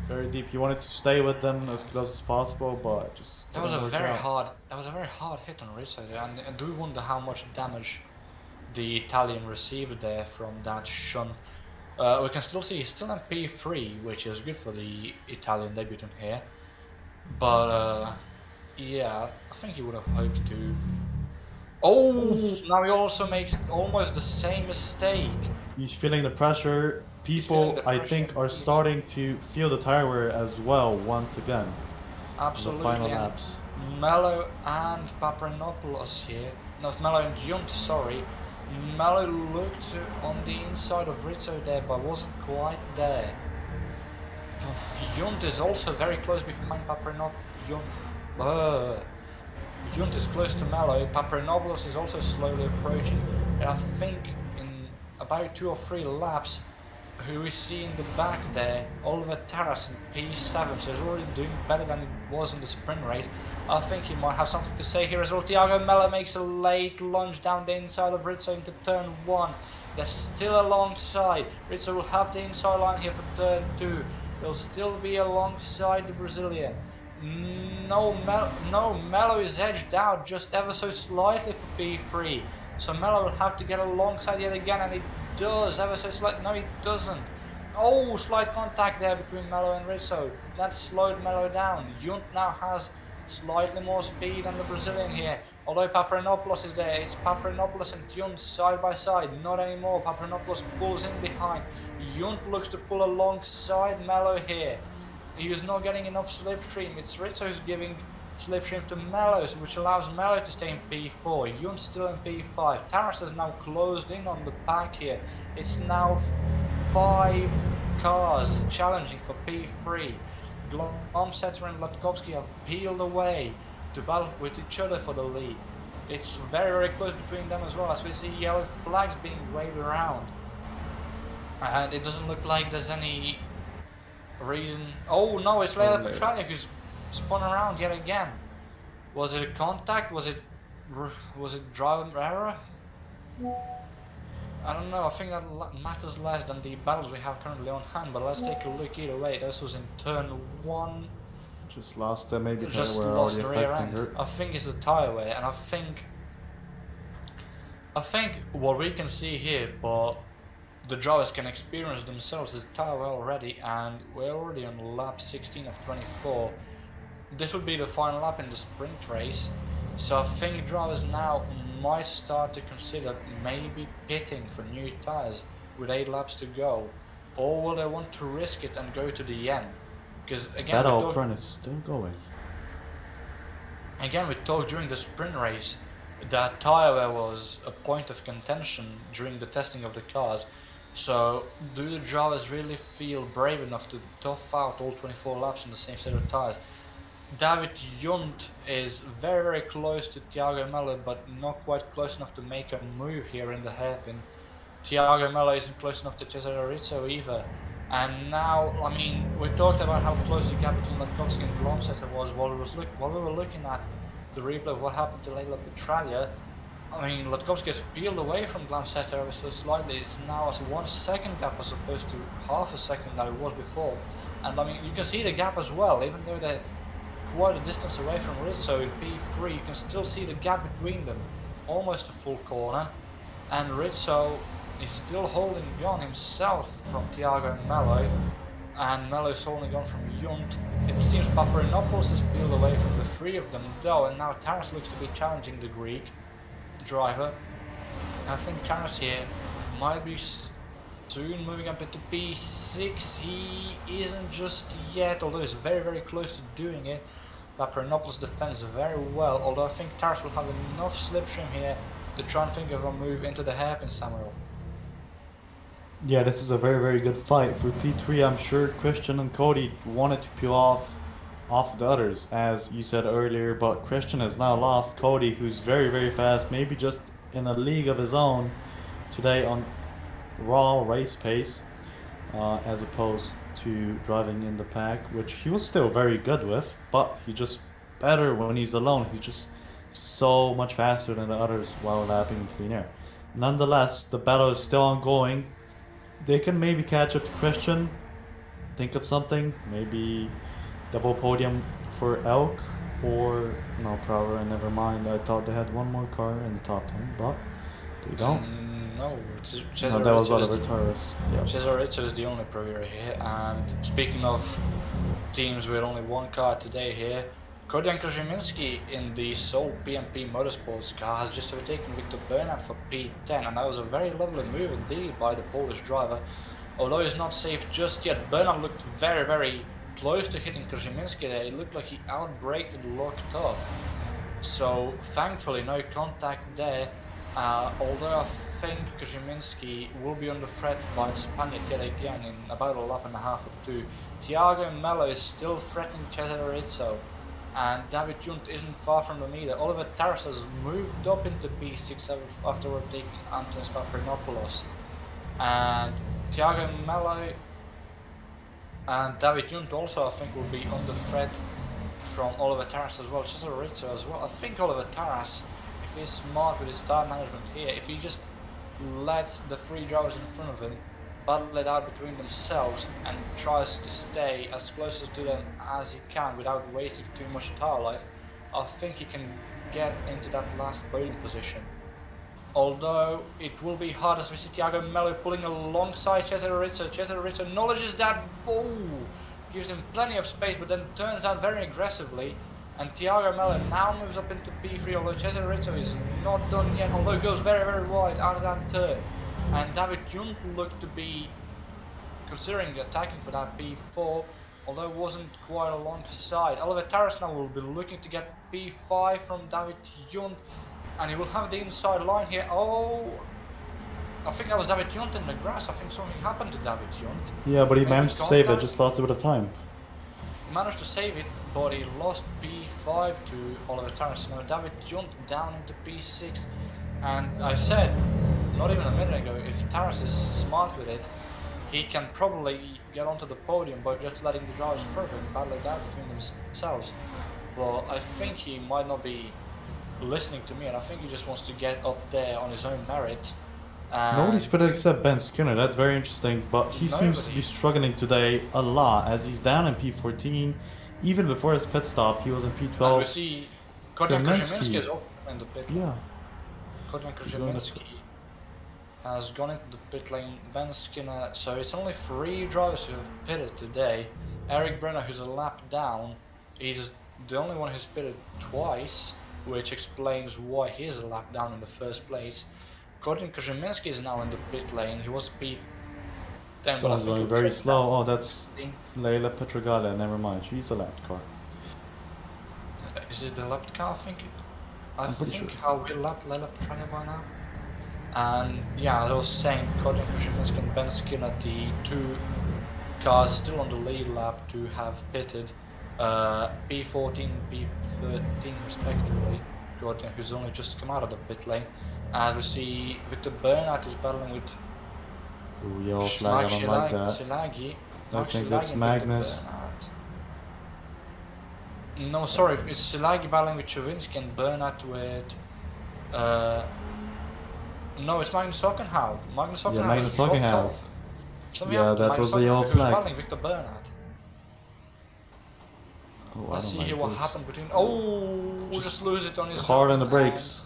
Speaker 2: Very deep. He wanted to stay with them as close as possible, but just
Speaker 1: that was a very hard hit on Rizzo there, and I do wonder how much damage the Italian received there from that shunt. We can still see he's still in P3, which is good for the Italian debutant here. But yeah, I think he would have hoped to. Oh, now he also makes almost the same mistake.
Speaker 2: He's feeling the pressure. People, I think, are starting to feel the tire wear as well once again.
Speaker 1: Absolutely.
Speaker 2: The final laps.
Speaker 1: Mello and Paparinopoulos here. Not Mello and Junt, sorry. Mello looked on the inside of Rizzo there, but wasn't quite there. Junt is also very close behind Paparinopoulos. Junt is close to Mello. Paprinopoulos is also slowly approaching. And I think in about 2 or 3 laps, who we see in the back there, Oliver Taras in P7, so he's already doing better than he was in the sprint race. I think he might have something to say here as well. Thiago Mello makes a late lunge down the inside of Rizzo into turn 1. They're still alongside. Rizzo will have the inside line here for turn 2. He'll still be alongside the Brazilian. No, Mello is edged out just ever so slightly for P3. So Mello will have to get alongside yet again, and he does ever so slightly. No, he doesn't. Oh, slight contact there between Mello and Rizzo. That slowed Mello down. Junt now has slightly more speed than the Brazilian here. Although Paprinopoulos is there, it's Paprinopoulos and Junt side by side. Not anymore. Paprinopoulos pulls in behind. Junt looks to pull alongside Mello here. He is not getting enough slipstream. It's Rizzo who's giving slipstream to Mello, which allows Mello to stay in P4. Junt still in P5. Taras has now closed in on the pack here. It's now 5 cars challenging for P3. Glomsetter and Latkovsky have peeled away to battle with each other for the lead. It's very, very close between them as well, as we see yellow flags being waved around. And it doesn't look like there's any reason. Oh no, it's Leila Petralia who's spun around yet again. Was it a contact? Was it driver error? I don't know. I think that matters less than the battles we have currently on hand. But let's take a look either way. This was in turn 1.
Speaker 2: Just lost them, maybe
Speaker 1: Just
Speaker 2: were
Speaker 1: lost
Speaker 2: already
Speaker 1: the rear
Speaker 2: affecting
Speaker 1: end.
Speaker 2: her.
Speaker 1: I think it's the tire wear, and I think what we can see here, but the drivers can experience themselves is tire wear already, and we're already on lap 16 of 24. This would be the final lap in the sprint race, so I think drivers now might start to consider maybe pitting for new tires with 8 laps to go, or will they want to risk it and go to the end? Because again,
Speaker 2: That old run is still going.
Speaker 1: Again, we talked during the sprint race that tire wear was a point of contention during the testing of the cars. So, do the drivers really feel brave enough to tough out all 24 laps on the same set of tires? David Junt is very, very close to Thiago Mello, but not quite close enough to make a move here in the hairpin. Thiago Mello isn't close enough to Cesare Rizzo either. And now, I mean, we talked about how close the gap between Latkovsky and Glomsetter was while we were looking at the replay of what happened to Leila Petralia. I mean, Latkovsky has peeled away from Glomsetter ever so slightly. It's now as 1 second gap as opposed to half a second that it was before. And I mean, you can see the gap as well, even though they're quite a distance away from Rizzo in P3, you can still see the gap between them, almost a full corner. And Rizzo is still holding on himself from Thiago and Mello, and Mello is holding on from Junt. It seems Paprinopoulos has peeled away from the 3 of them though, and now Taras looks to be challenging the Greek driver. I think Taras here might be soon moving up into P6. He isn't just yet, although he's very, very close to doing it. Paprinopoulos defends very well, although I think Taras will have enough slipstream here to try and think of a move into the hairpin, Samuil.
Speaker 2: Yeah, this is a very, very good fight. For P3, I'm sure Christian and Cody wanted to peel off the others, as you said earlier, but Christian has now lost Cody, who's very, very fast, maybe just in a league of his own today on raw race pace, as opposed to driving in the pack, which he was still very good with, but he just better when he's alone. He's just so much faster than the others while lapping in clean air. Nonetheless, the battle is still ongoing. They can maybe catch up to Christian, think of something, maybe double podium for Elk, or no, probably never mind. I thought they had one more car in the top 10, but they don't.
Speaker 1: No,
Speaker 2: No, that was Oliver Taras. Yeah.
Speaker 1: Cesare Rizzo is the only pro hero here, and speaking of teams with only one car today here, Kordian Krzyminski in the sole PMP Motorsports car has just overtaken Victor Bernard for P10, and that was a very lovely move indeed by the Polish driver. Although he's not safe just yet, Bernard looked very, very close to hitting Krzyminski there. It looked like he outbraked and locked up. So thankfully no contact there, although I think Krzyminski will be under threat by the Spaniard yet again in about a lap and a half or 2. Thiago Mello is still threatening Cesare Rizzo. and David Junt isn't far from them either. Oliver Taras has moved up into P6 after overtaking Antonis Paprinopoulos, and Thiago Mello and David Junt also, I think, will be under threat from Oliver Taras as well, Cesar Rizzo as well. I think Oliver Taras, if he's smart with his time management here, if he just lets the three drivers in front of him battle it out between themselves and tries to stay as close to them as he can without wasting too much tire life, I think he can get into that last podium position. Although it will be hard as we see Thiago Mello pulling alongside Cesar Rizzo. Cesar Rizzo acknowledges that, gives him plenty of space, but then turns out very aggressively. And Thiago Mello now moves up into P3, although Cesar Rizzo is not done yet, although it goes very, very wide out of that turn. And David Junt looked to be considering attacking for that P4, although it wasn't quite alongside. Oliver Taras now will be looking to get P5 from David Junt, and he will have the inside line here. Oh, I think that was David Junt in the grass. I think something happened to David Junt.
Speaker 2: Yeah, but he managed to save it, just lost a bit of time.
Speaker 1: He managed to save it, but he lost P5 to Oliver Taras. Now David Junt down into P6, and I said not even a minute ago, if Taras is smart with it, he can probably get onto the podium by just letting the drivers in front of him battle it out between themselves. But I think he might not be listening to me, and I think he just wants to get up there on his own merit.
Speaker 2: Nobody's pitted except Ben Skinner. That's very interesting, but he seems to be struggling today a lot as he's down in P14. Even before his pit stop, he was in P12.
Speaker 1: And we see Kodian Krzyminski is up in the pit lane.
Speaker 2: Yeah.
Speaker 1: Kodian Krzyminski has gone into the pit lane. Ben Skinner, so it's only 3 drivers who have pitted today. Eric Brenner, who's a lap down, he's the only one who's pitted twice, which explains why he is a lap down in the first place. Kodian Krzyminski is now in the pit lane. He was P10.
Speaker 2: Someone's going very slow. Oh, that's Leila Petrogala. Never mind. She's a lapped car.
Speaker 1: Is it the lapped car? I
Speaker 2: I'm pretty
Speaker 1: think
Speaker 2: sure.
Speaker 1: how we lapped Leila Petrogala by now. And yeah, as I was saying, Kodian Krzyminski and Ben Skinner, the 2 cars still on the lead lap to have pitted. P14 and P13 respectively. Kodian, who's only just come out of the pit lane. As we see, Victor Bernhardt is battling with
Speaker 2: Ooh, yellow flag, I don't like that.
Speaker 1: Silagi.
Speaker 2: I think that's Magnus.
Speaker 1: No, sorry, it's Silagi battling with Chavinsky and Bernhardt with... no, it's Magnus Hockenhaug. Magnus Hockenhaug
Speaker 2: Yeah, Magnus
Speaker 1: is dropped
Speaker 2: Hockenhaug.
Speaker 1: off.
Speaker 2: Yeah, that was the yellow
Speaker 1: He was
Speaker 2: flag.
Speaker 1: battling Victor Bernhardt.
Speaker 2: Oh,
Speaker 1: Let's see here what happened between... Oh, just lose it on his
Speaker 2: hard
Speaker 1: own.
Speaker 2: on the brakes.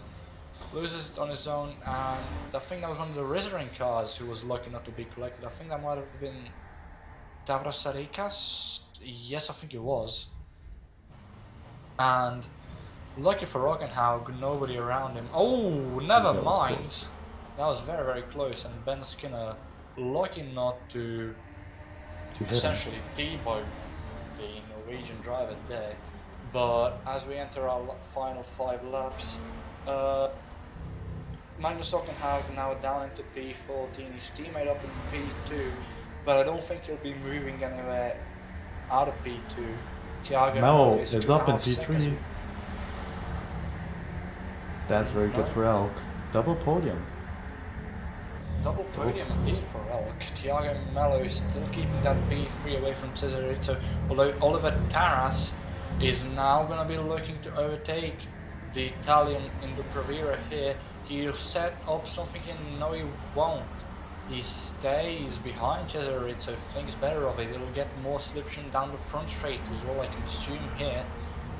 Speaker 1: Loses it on his own, and I think that was one of the Rizzering cars who was lucky not to be collected. I think that might have been Tavros Sarikas. Yes, I think it was. And lucky for Hockenhaug, nobody around him. Oh, never mind. That was very, very close, and Ben Skinner lucky not to essentially debug the Norwegian driver there. But as we enter our final 5 laps, Magnus Hockenhaug now down into P14, his teammate up in P2, but I don't think he'll be moving anywhere out of P2. Thiago
Speaker 2: Mello
Speaker 1: is
Speaker 2: is up in
Speaker 1: 2.5
Speaker 2: P3.
Speaker 1: seconds.
Speaker 2: That's very good for Elk. Double podium.
Speaker 1: Double podium indeed for Elk. Thiago Mello is still keeping that P3 away from Cesar Rizzo, although Oliver Taras is now going to be looking to overtake the Italian in the Provera here. He'll set up something and no he won't. He stays behind Cesar Rizzo, thinks better of it. He'll get more slipstream down the front straight is all I can assume here.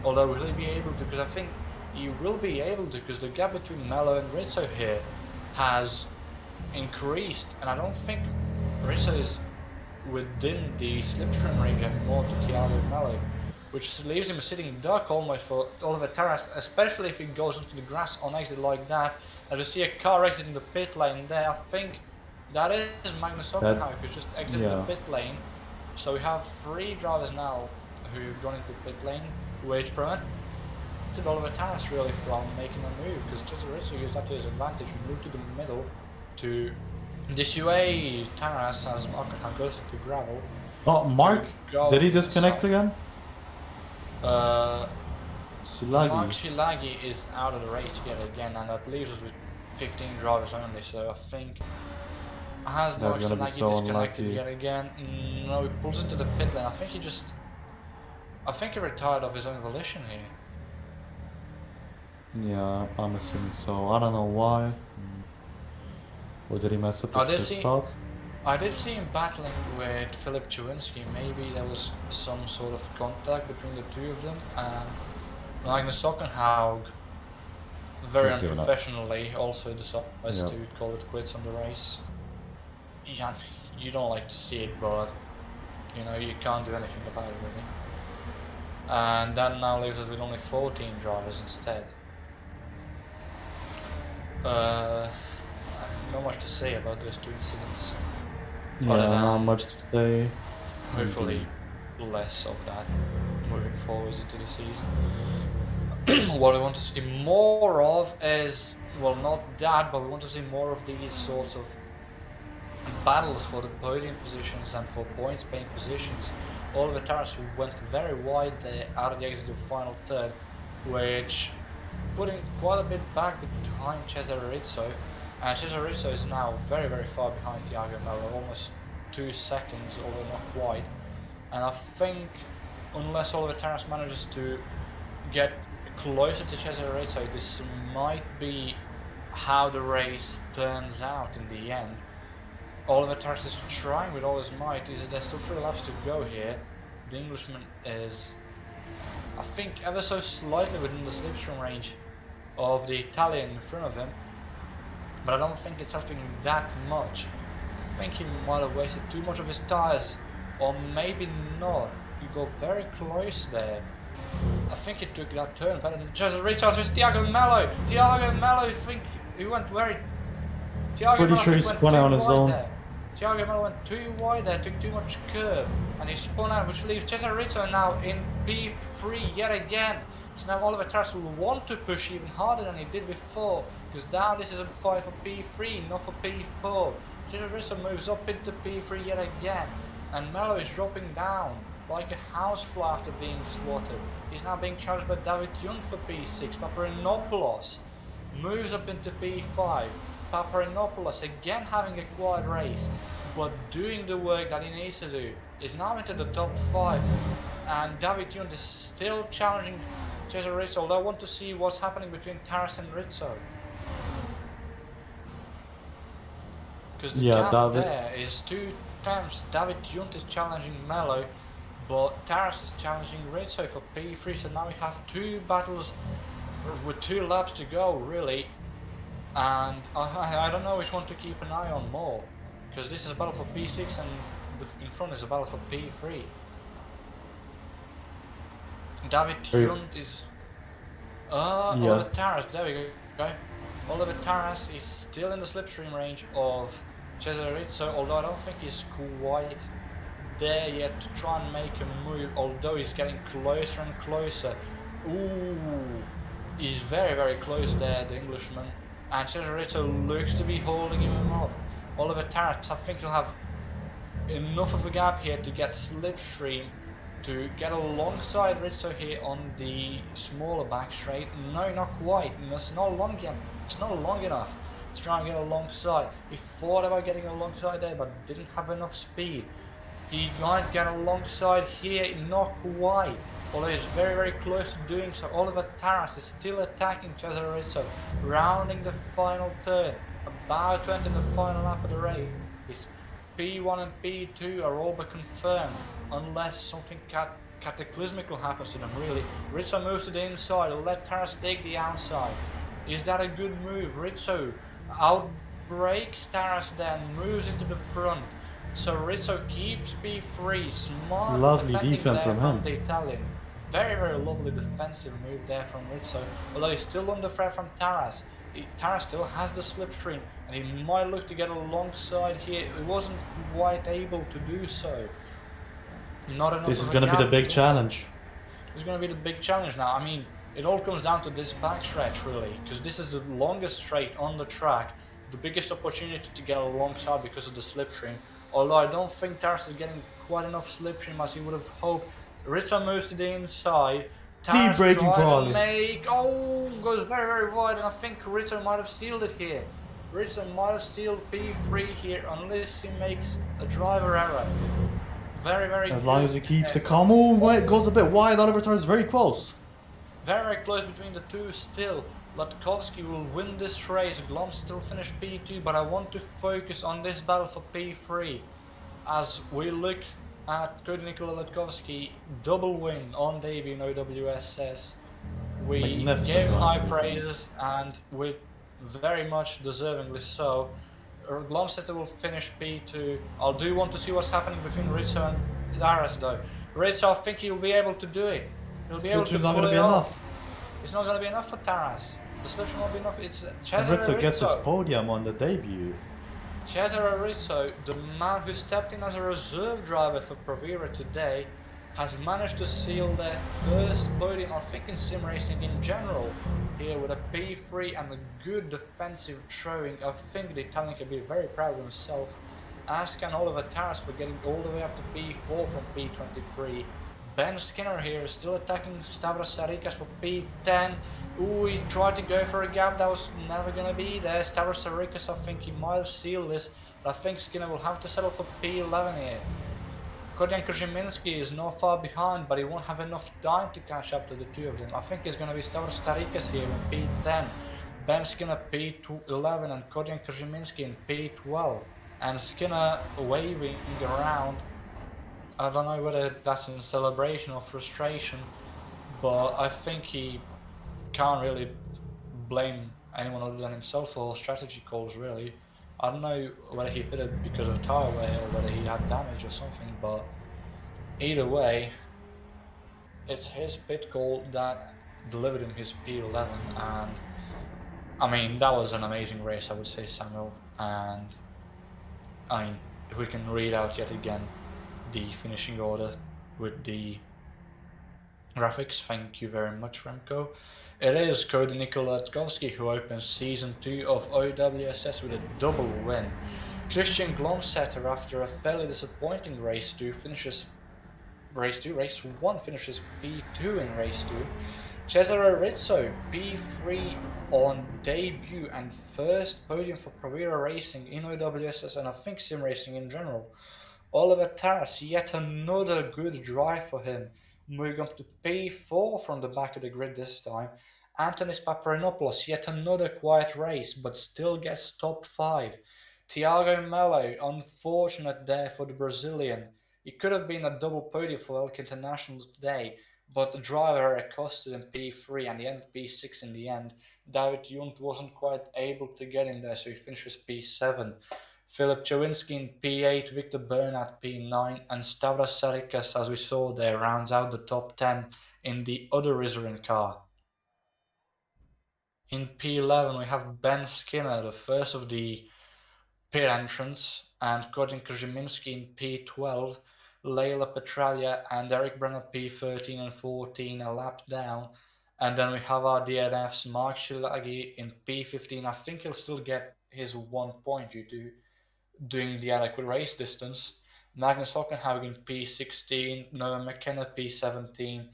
Speaker 1: Although will he be able to, because I think he will be able to, because the gap between Mello and Rizzo here has increased, and I don't think Rizzo is within the slipstream range anymore to Thiago Mello, which leaves him a sitting duck almost for Oliver Taras, especially if he goes into the grass on exit like that. As we see a car exiting the pit lane there, I think that is Magnus Hockenhaug who's just exited the pit lane. So we have 3 drivers now who've gone into the pit lane, which prevented Oliver Taras really from making a move, because Cesar Rizzo used that to his advantage and moved to the middle to dissuade Taras as Hockenhaug goes into gravel.
Speaker 2: Oh, Mark, did he disconnect again? Silagi.
Speaker 1: Silagi is out of the race yet again, and that leaves us with 15 drivers only. So I think has
Speaker 2: That's
Speaker 1: Mark
Speaker 2: gonna be
Speaker 1: Silagi
Speaker 2: so
Speaker 1: disconnected
Speaker 2: unlucky.
Speaker 1: yet again? No, he pulls into the pit lane. I think he retired of his own volition here.
Speaker 2: Yeah, I'm assuming so. I don't know why. Or did he mess up
Speaker 1: I
Speaker 2: his
Speaker 1: did
Speaker 2: pit
Speaker 1: see
Speaker 2: stop?
Speaker 1: I did see him battling with Philip Chewinski. Maybe there was some sort of contact between the two of them, and Magnus Sockenhaug very
Speaker 2: He's given up.
Speaker 1: unprofessionally also decides
Speaker 2: Yep.
Speaker 1: to call it quits on the race. Yeah, you don't like to see it, but you know you can't do anything about it really. And that now leaves us with only 14 drivers instead. Not much to say about those two incidents.
Speaker 2: Yeah,
Speaker 1: Other than
Speaker 2: not much to say.
Speaker 1: hopefully less of that moving forwards into the season. What we want to see more of is, well, not that, but we want to see more of these sorts of battles for the podium positions and for points paying positions. Oliver Taras went very wide there out of the exit of the final turn, which put him quite a bit back behind Cesare Rizzo, and Cesare Rizzo is now very, very far behind Thiago Mello, almost 2 seconds, although not quite. And I think unless Oliver Taras manages to get closer to Cesare Rizzo, this might be how the race turns out in the end. Oliver Taras is trying with all his might. There's still 3 laps to go here. The Englishman is, I think, ever so slightly within the slipstream range of the Italian in front of him, but I don't think it's helping that much. I think he might have wasted too much of his tyres, or maybe not. You go very close there. I think he took that turn better than Cesare Rizzo with Thiago Mello. Thiago Mello, I think he went very. Thiago
Speaker 2: Pretty
Speaker 1: Mello
Speaker 2: sure he
Speaker 1: went
Speaker 2: spun
Speaker 1: too
Speaker 2: out on his
Speaker 1: wide
Speaker 2: own.
Speaker 1: there. Thiago Mello went too wide there, took too much curb, and he spun out, which leaves Cesare Rizzo now in P3 yet again. So now Oliver Taras will want to push even harder than he did before, because now this is a fight for P3, not for P4. Cesare Rizzo moves up into P3 yet again, and Mello is dropping down like a housefly after being swatted. He's now being challenged by David Young for P6. Paparinopoulos moves up into P5. Paparinopoulos again having a quiet race, but doing the work that he needs to do. Is now into the top 5, and David Young is still challenging Cesare Rizzo, although I want to see what's happening between Taras and Rizzo. Because the gap there is 2 times David Young is challenging Mello, but Taras is challenging Rizzo for P3, so now we have 2 battles with 2 laps to go, really. And I don't know which one to keep an eye on more, because this is a battle for P6 and in front is a battle for P3. David Young is... Oliver Taras, there we go. Oliver Taras is still in the slipstream range of Cesare Rizzo, although I don't think he's quite there yet to try and make a move, although he's getting closer and closer. Ooh, he's very, very close there, the Englishman. And Cesare Rizzo looks to be holding him up. Oliver Taras, I think he'll have enough of a gap here to get slipstream to get alongside Rizzo here on the smaller back straight. No, not quite. It's not long yet. It's not long enough to try and get alongside. He thought about getting alongside there, but didn't have enough speed. He might get alongside here, not quite. Although he's very, very close to doing so. Oliver Taras is still attacking Cesare Rizzo, rounding the final turn, about to enter the final lap of the race. P1 and P2 are all but confirmed, unless something cataclysmical happens to them, really. Rizzo moves to the inside, let Taras take the outside. Is that a good move? Rizzo outbreaks Taras, then moves into the front. So Rizzo keeps P3, smart
Speaker 2: lovely
Speaker 1: defending
Speaker 2: defense
Speaker 1: there
Speaker 2: from him.
Speaker 1: the Italian. Very, very lovely defensive move there from Rizzo. Although he's still under threat from Taras. Taras still has the slipstream, and he might look to get alongside here. He wasn't quite able to do so. Not enough.
Speaker 2: This is going to be the big challenge.
Speaker 1: It's going to be the big challenge now. I mean, it all comes down to this backstretch, really, because this is the longest straight on the track, the biggest opportunity to get alongside because of the slipstream. Although I don't think Taras is getting quite enough slipstream as he would have hoped. Rizzo moves to the inside,
Speaker 2: Deep
Speaker 1: Taras
Speaker 2: braking for
Speaker 1: tries and
Speaker 2: Ollie.
Speaker 1: goes very, very wide, and I think Rizzo might have sealed it here. Rizzo might have sealed P3 here, unless he makes a driver error. Very, very
Speaker 2: As
Speaker 1: good
Speaker 2: long as he keeps it
Speaker 1: effort.
Speaker 2: calm. Oh, it goes a bit wide. Oliver turns very close.
Speaker 1: Very, very close between the two still. Latkovsky will win this race, Glomstedt will finish P2, but I want to focus on this battle for P3. As we look at Cody Nikola Latkovsky, double win on debut in OWSS. We
Speaker 2: Magnificent
Speaker 1: gave him
Speaker 2: drive,
Speaker 1: high
Speaker 2: to be fair.
Speaker 1: praises, and with very much deservingly so. Glomstedt will finish P2. I do want to see what's happening between Rizzo and Taras though. Rizzo, I think he'll be able to do it. He'll be able to
Speaker 2: Filter's not
Speaker 1: pull
Speaker 2: going to
Speaker 1: it
Speaker 2: be
Speaker 1: off.
Speaker 2: enough.
Speaker 1: It's not going to be enough for Taras. The selection won't be enough. It's
Speaker 2: And
Speaker 1: Cesare
Speaker 2: Rizzo gets his
Speaker 1: Rizzo.
Speaker 2: podium on the debut.
Speaker 1: Cesare Rizzo, the man who stepped in as a reserve driver for Provera today, has managed to seal their first podium, I think, in sim racing in general. Here with a P3 and a good defensive showing, I think the Italian can be very proud of himself. As can Oliver Taras for getting all the way up to P4 from P23. Ben Skinner here is still attacking Stavros Sarikas for P10. Ooh, he tried to go for a gap that was never gonna be there. Stavros Sarikas, I think he might have sealed this, but I think Skinner will have to settle for P11 here. Kodian Krzyminski is not far behind, but he won't have enough time to catch up to the two of them. I think it's gonna be Stavros Sarikas here in P10. Ben Skinner P11 and Kodian Krzyminski in P12. And Skinner waving around. I don't know whether that's in celebration or frustration, but I think he can't really blame anyone other than himself for strategy calls, really. I don't know whether he did it because of tire wear or whether he had damage or something, but either way, it's his pit call that delivered him his P11, and I mean, that was an amazing race, I would say, Samuil, and I mean, if we can read out yet again the finishing order with the graphics, thank you very much, Remco. It is Cody Nikolatkovsky who opens season 2 of OWSS with a double win. Christian Glomsetter, after a fairly disappointing race 2, finishes race 1 finishes P2 in race 2. Cesare Rizzo, P3 on debut and first podium for Provera Racing in OWSS and I think sim racing in general. Oliver Taras, yet another good drive for him, moving up to P4 from the back of the grid this time. Antonis Paparinopoulos, yet another quiet race, but still gets top 5. Tiago Melo, unfortunate there for the Brazilian. It could have been a double podium for Elk International today, but the driver accosted him P3 and he ended P6 in the end. David Junt wasn't quite able to get him there, so he finishes P7. Philip Chowinski in P8, Victor Bernat P9, and Stavros Sarikas, as we saw there, rounds out the top 10 in the other Rizrin car. In P11 we have Ben Skinner, the first of the pit entrants, and Kodin Krzyminski in P12, Leila Petralia and Eric Brenner P13 and 14 a lap down. And then we have our DNFs, Mark Shilagi in P15. I think he'll still get his 1 point due to doing the adequate race distance. Magnus Hockenhagen P16, Noah McKenna P17,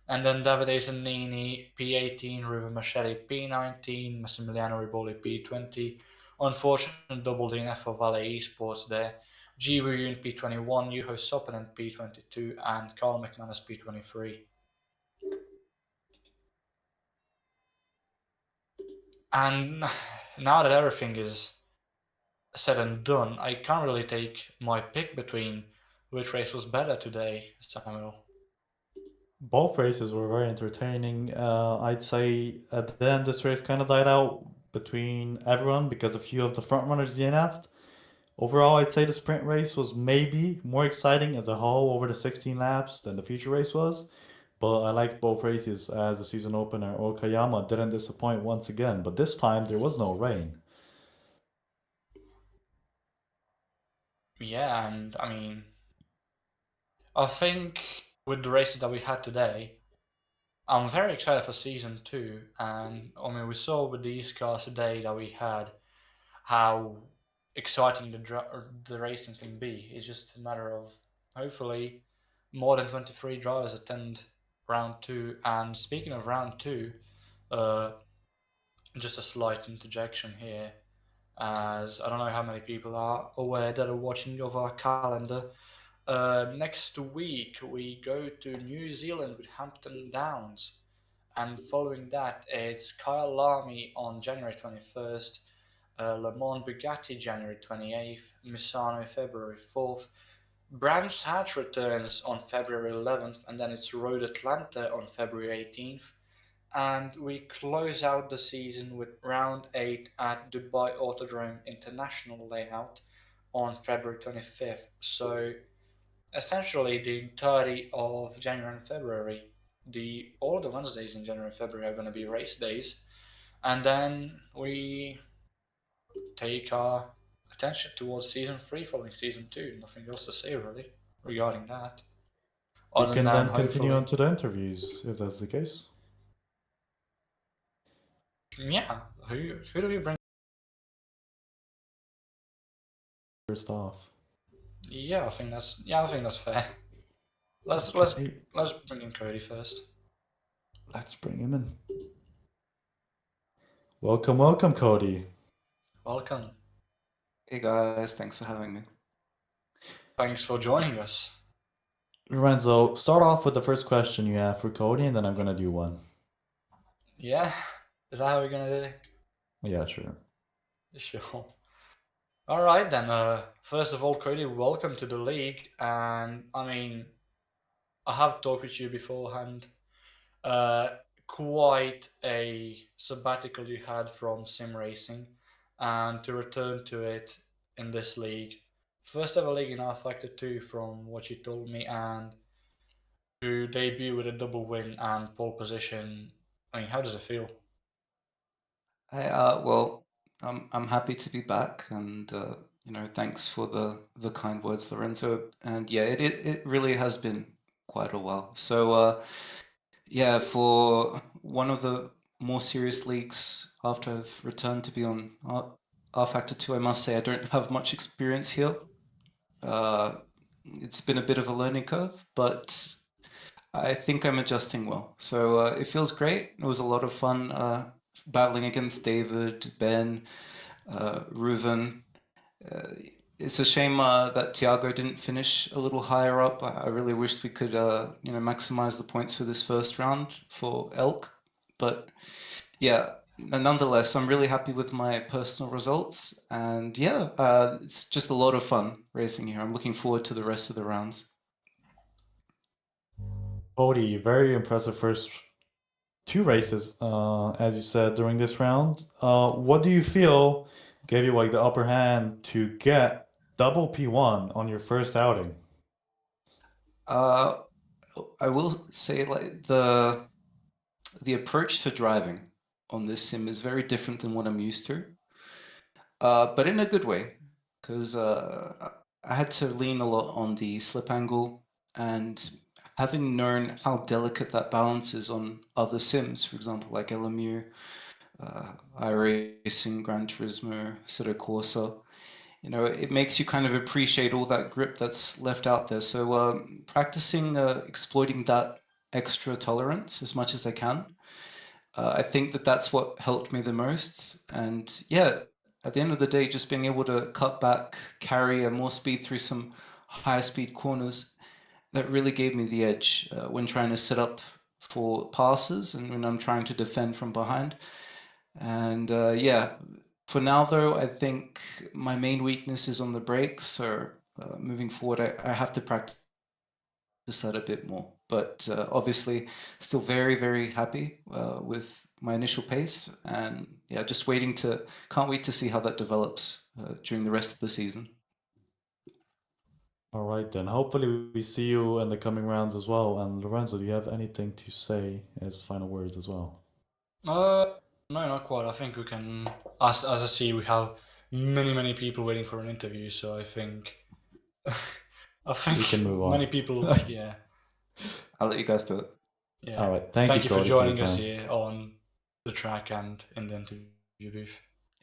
Speaker 1: and then Davide Zanini P18, Ruben Machete P19, Massimiliano Riboli P20. Unfortunate double DNF for Vale Esports there. Jivu in P21, Juho Sopanen P22, and Carl McManus P23. And now that everything is said and done, I can't really take my pick between which race was better today, Samuel.
Speaker 2: Both races were very entertaining. I'd say at the end this race kind of died out between everyone because a few of the front runners DNF'd. Overall, I'd say the sprint race was maybe more exciting as a whole over the 16 laps than the feature race was. But I liked both races as a season opener. Okayama didn't disappoint once again, but this time there was no rain.
Speaker 1: Yeah, and I mean, I think with the races that we had today, I'm very excited for season 2. And I mean, we saw with these cars today that we had how exciting the racing can be. It's just a matter of hopefully more than 23 drivers attend round 2. And speaking of round 2, uh, just a slight interjection here, as I don't know how many people are aware that are watching of our calendar. Next week we go to New Zealand with Hampton Downs, and following that it's Kyle Lamy on January 21st, Le Mans Bugatti January 28th, Misano February 4th, Brands Hatch returns on February 11th, and then it's Road Atlanta on February 18th. And we close out the season with round 8 at Dubai Autodrome International Layout on February 25th. So essentially the entirety of January and February, all the Wednesdays in January and February are going to be race days, and then we take our attention towards season 3 following season 2. Nothing else to say really regarding that,
Speaker 2: We
Speaker 1: other
Speaker 2: can
Speaker 1: than
Speaker 2: then continue
Speaker 1: hopefully,
Speaker 2: on to the interviews, if that's the case.
Speaker 1: yeah. Who do we bring?
Speaker 2: First off.
Speaker 1: Yeah, I think that's fair. Let's
Speaker 2: Okay,
Speaker 1: let's bring in Cody first.
Speaker 2: let's bring him in. Welcome, welcome, Cody.
Speaker 1: Welcome.
Speaker 3: Hey guys, thanks for having me.
Speaker 1: Thanks for joining us.
Speaker 2: Lorenzo, start off with the first question you have for Cody, and then I'm gonna do one.
Speaker 1: Yeah, is that how we're gonna do it?
Speaker 2: Yeah, sure.
Speaker 1: Sure. All right then. First of all, Cody, welcome to the league. And I mean, I have talked with you beforehand. Uh, Quite a sabbatical you had from sim racing, and to return to it in this league, first ever league in R Factor 2 from what you told me, and to debut with a double win and pole position. I mean, how does it feel?
Speaker 3: Well, I'm happy to be back, and thanks for the kind words, Lorenzo. And yeah, it really has been quite a while. So yeah, for one of the more serious leagues after I've returned to be on R Factor 2, I must say I don't have much experience here. It's been a bit of a learning curve, but I think I'm adjusting well. So it feels great. It was a lot of fun battling against David, Ben, Reuven. Uh, it's a shame that Thiago didn't finish a little higher up. I really wished we could, maximize the points for this first round for Elk. But yeah, nonetheless, I'm really happy with my personal results. And yeah, it's just a lot of fun racing here. I'm looking forward to the rest of the rounds.
Speaker 2: Cody, very impressive first two races, as you said during this round. What do you feel gave you like the upper hand to get double P1 on your first outing?
Speaker 3: I will say like the approach to driving on this sim is very different than what I'm used to, but in a good way, because I had to lean a lot on the slip angle, and having known how delicate that balance is on other sims, for example, like LMU, iRacing, Gran Turismo, Assetto Corsa, it makes you kind of appreciate all that grip that's left out there. So practicing exploiting that extra tolerance as much as I can. I think that that's what helped me the most. And yeah, at the end of the day, just being able to cut back, carry more speed through some higher speed corners, that really gave me the edge when trying to set up for passes and when I'm trying to defend from behind. And yeah, for now though, I think my main weakness is on the brakes. So moving forward, I have to practice that a bit more. But obviously, still very, very happy with my initial pace. And yeah, just can't wait to see how that develops during the rest of the season.
Speaker 2: All right, then. Hopefully, we see you in the coming rounds as well. And Lorenzo, do you have anything to say as final words as well?
Speaker 1: No, not quite. I think we can, as I see, we have many people waiting for an interview. So I think, I
Speaker 2: We can
Speaker 1: think
Speaker 2: move on.
Speaker 1: many people, yeah,
Speaker 3: I'll let you guys do it.
Speaker 1: yeah.
Speaker 2: All right. Thank you,
Speaker 1: Thank you for
Speaker 2: Cody, for your
Speaker 1: joining us
Speaker 2: time.
Speaker 1: here on the track and in the interview booth.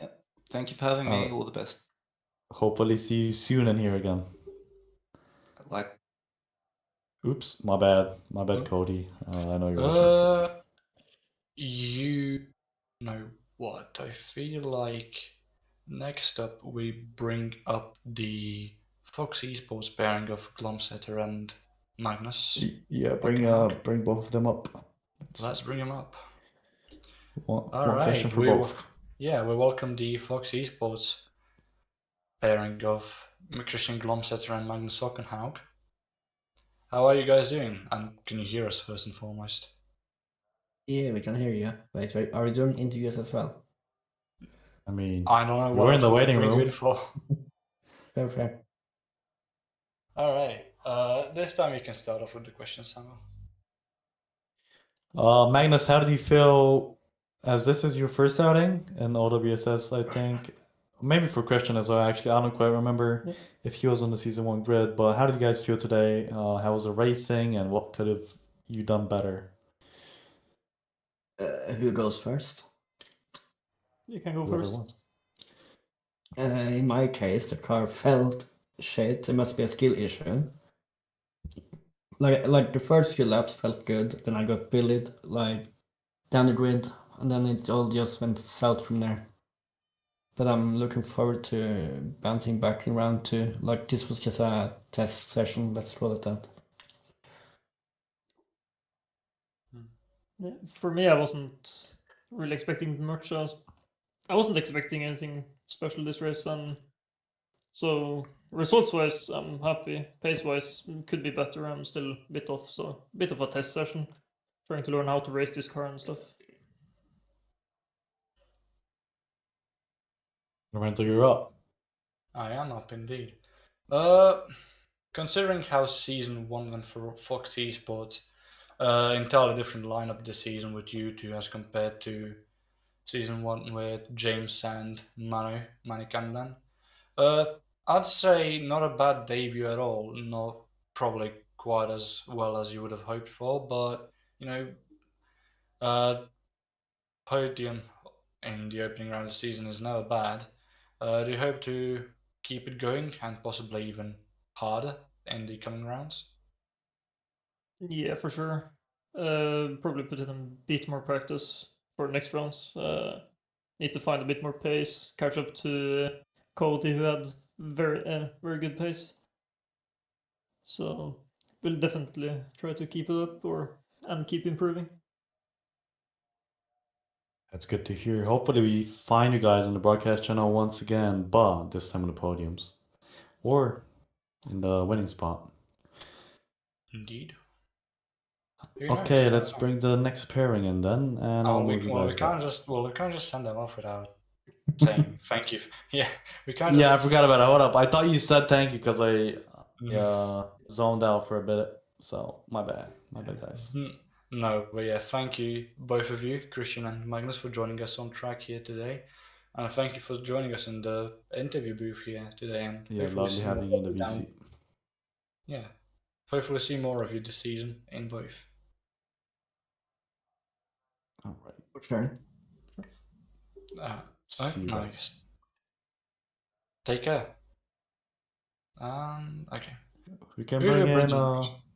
Speaker 3: Yeah. Thank you for having
Speaker 2: All
Speaker 3: me.
Speaker 2: right.
Speaker 3: All the best.
Speaker 2: Uh, Hopefully, see you soon in here again.
Speaker 3: Like
Speaker 2: Oops, my bad. My bad,
Speaker 1: Oh.
Speaker 2: Cody. I know you're watching.
Speaker 1: You know what? I feel like next up we bring up the Fox Esports pairing of Glomsetter and Magnus.
Speaker 2: Yeah, bring both of them up.
Speaker 1: Let's bring them up.
Speaker 2: One question for both.
Speaker 1: We welcome the Fox Esports pairing of Christian Glomsetter and Magnus Ockenhaug. How are you guys doing? And can you hear us first and foremost?
Speaker 4: Yeah, we can hear you. Wait, are we doing interviews as well?
Speaker 2: I mean,
Speaker 1: I don't know
Speaker 2: we're in the waiting room.
Speaker 4: Fair.
Speaker 1: All right. This time you can start off with the question, Samuil.
Speaker 2: Magnus, how did you feel as this is your first outing in OWSS, I think? Maybe for Christian as well, actually. I don't quite remember if he was on the Season 1 grid, but how did you guys feel today? How was the racing and what could have you done better?
Speaker 4: Who goes first?
Speaker 5: You can go
Speaker 2: Whoever
Speaker 5: first.
Speaker 2: wants.
Speaker 4: In my case, the car felt shit. It must be a skill issue. Like the first few laps felt good, then I got bullied like down the grid, and then it all just went south from there. But I'm looking forward to bouncing back in round 2. Like this was just a test session, let's call it that.
Speaker 5: Yeah, for me, I wasn't really expecting much. I wasn't expecting anything special this race, and so results-wise, I'm happy. Pace-wise, could be better. I'm still a bit off, so a bit of a test session, trying to learn how to race this car and stuff.
Speaker 2: Lorenzo, you're up.
Speaker 1: I am up indeed. Considering how Season 1 went for Fox Esports, entirely different lineup this season with you two as compared to Season 1 with James and Manikandan. I'd say not a bad debut at all, not probably quite as well as you would have hoped for, but, podium in the opening round of the season is never bad. Do you hope to keep it going and possibly even harder in the coming rounds?
Speaker 5: Yeah, for sure. Probably put in a bit more practice for next rounds. Need to find a bit more pace, catch up to Cody, who had very good pace. So we'll definitely try to keep it up and keep improving.
Speaker 2: That's good to hear. Hopefully we find you guys on the broadcast channel once again, but this time on the podiums. Or in the winning spot.
Speaker 1: Indeed.
Speaker 2: Okay, let's bring the next pairing in then, and I'll move you guys
Speaker 1: we can't just send them off without saying thank you. Yeah, we can't.
Speaker 2: Yeah, I forgot about it. Hold up, I thought you said thank you because I zoned out for a bit. So my bad, guys.
Speaker 1: No, but yeah, thank you both of you, Christian and Magnus, for joining us on track here today, and thank you for joining us in the interview booth here today. And
Speaker 2: yeah, lovely having you in the VC.
Speaker 1: Yeah, hopefully see more of you this season in both.
Speaker 2: All right.
Speaker 4: Sure.
Speaker 1: Nice. Take care. Okay.
Speaker 2: We can bring in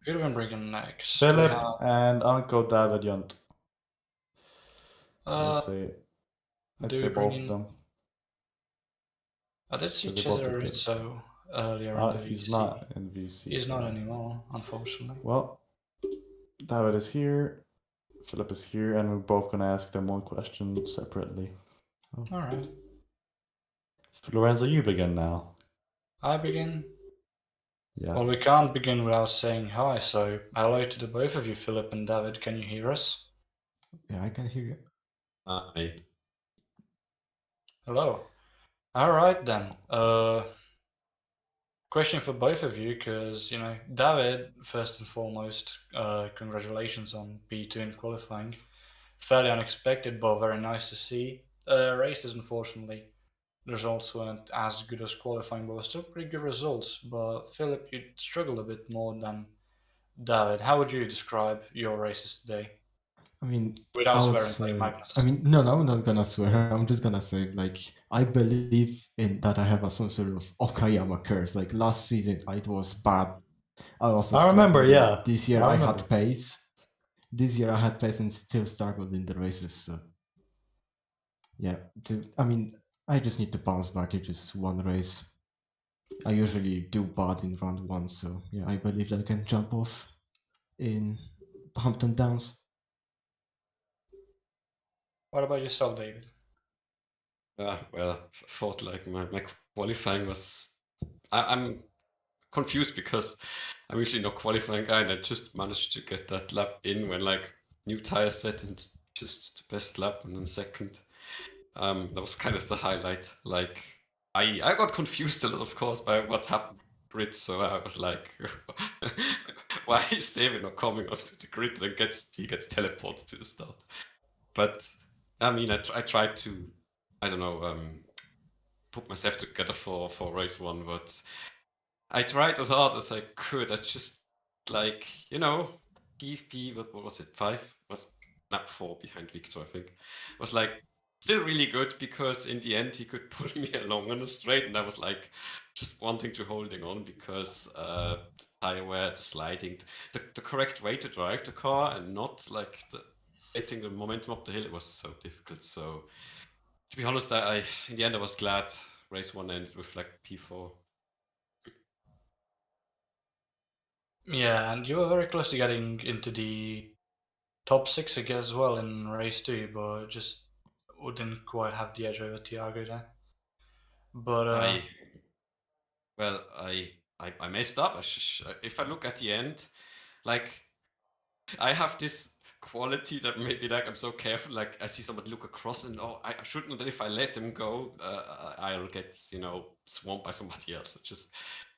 Speaker 1: who do we bring in next?
Speaker 2: Philip and Uncle David Yunt. I'd say both of them.
Speaker 1: I did see Cesarizzo earlier in the VC.
Speaker 2: He's not in VC.
Speaker 1: He's not anymore, unfortunately.
Speaker 2: Well, David is here, Philip is here, and we're both gonna ask them one question separately.
Speaker 1: Oh. All right.
Speaker 2: Lorenzo, you begin now.
Speaker 1: I begin?
Speaker 2: Yeah.
Speaker 1: Well, we can't begin without saying hi, so hello to the both of you, Philip and David. Can you hear us?
Speaker 6: Yeah, I can hear you. Hi.
Speaker 1: Hello. All right then. Question for both of you, because David, first and foremost, congratulations on P2 in qualifying. Fairly unexpected, but very nice to see. Races, unfortunately, the results weren't as good as qualifying, but were still pretty good results. But Philip, you struggled a bit more than David. How would you describe your races today?
Speaker 6: I mean,
Speaker 1: without swearing like Magnus.
Speaker 6: I mean, no, I'm not gonna swear. I'm just gonna say, like, I believe in that I have some sort of Okayama curse. Like last season, it was bad. I also
Speaker 2: I remember,
Speaker 6: struggled,
Speaker 2: yeah.
Speaker 6: this year
Speaker 2: I
Speaker 6: I
Speaker 2: remember.
Speaker 6: had pace. This year I had pace and still struggled in the races. So yeah, I mean, I just need to bounce back. It's just one race. I usually do bad in round one, so yeah, I believe that I can jump off in Hampton Downs.
Speaker 1: What about yourself, David?
Speaker 7: Well, I thought like my qualifying was. I'm confused because I'm usually not qualifying guy, and I just managed to get that lap in when like new tire set and just the best lap, and then second. That was kind of the highlight. Like I got confused a lot, of course, by what happened grid. So I was like, why is David not coming onto the grid and he gets teleported to the start? But I mean, I tried to, I don't know, put myself together for race one, but I tried as hard as I could. I just like, PFP, what was it? 5 was not 4 behind Victor, I think. Was like still really good because in the end he could pull me along on a straight, and I was like just wanting to holding on because the tire wear, the sliding, the correct way to drive the car and not like getting the momentum up the hill, it was so difficult. So to be honest, I in the end I was glad race one ended with like P4.
Speaker 1: Yeah, and you were very close to getting into the top 6, I guess, as well in race 2, but just wouldn't quite have the edge over Thiago there. But
Speaker 7: I well, I messed up. If I look at the end, like I have this quality that maybe like I'm so careful. Like I see somebody look across and I shouldn't. That if I let them go, I'll get swamped by somebody else. I just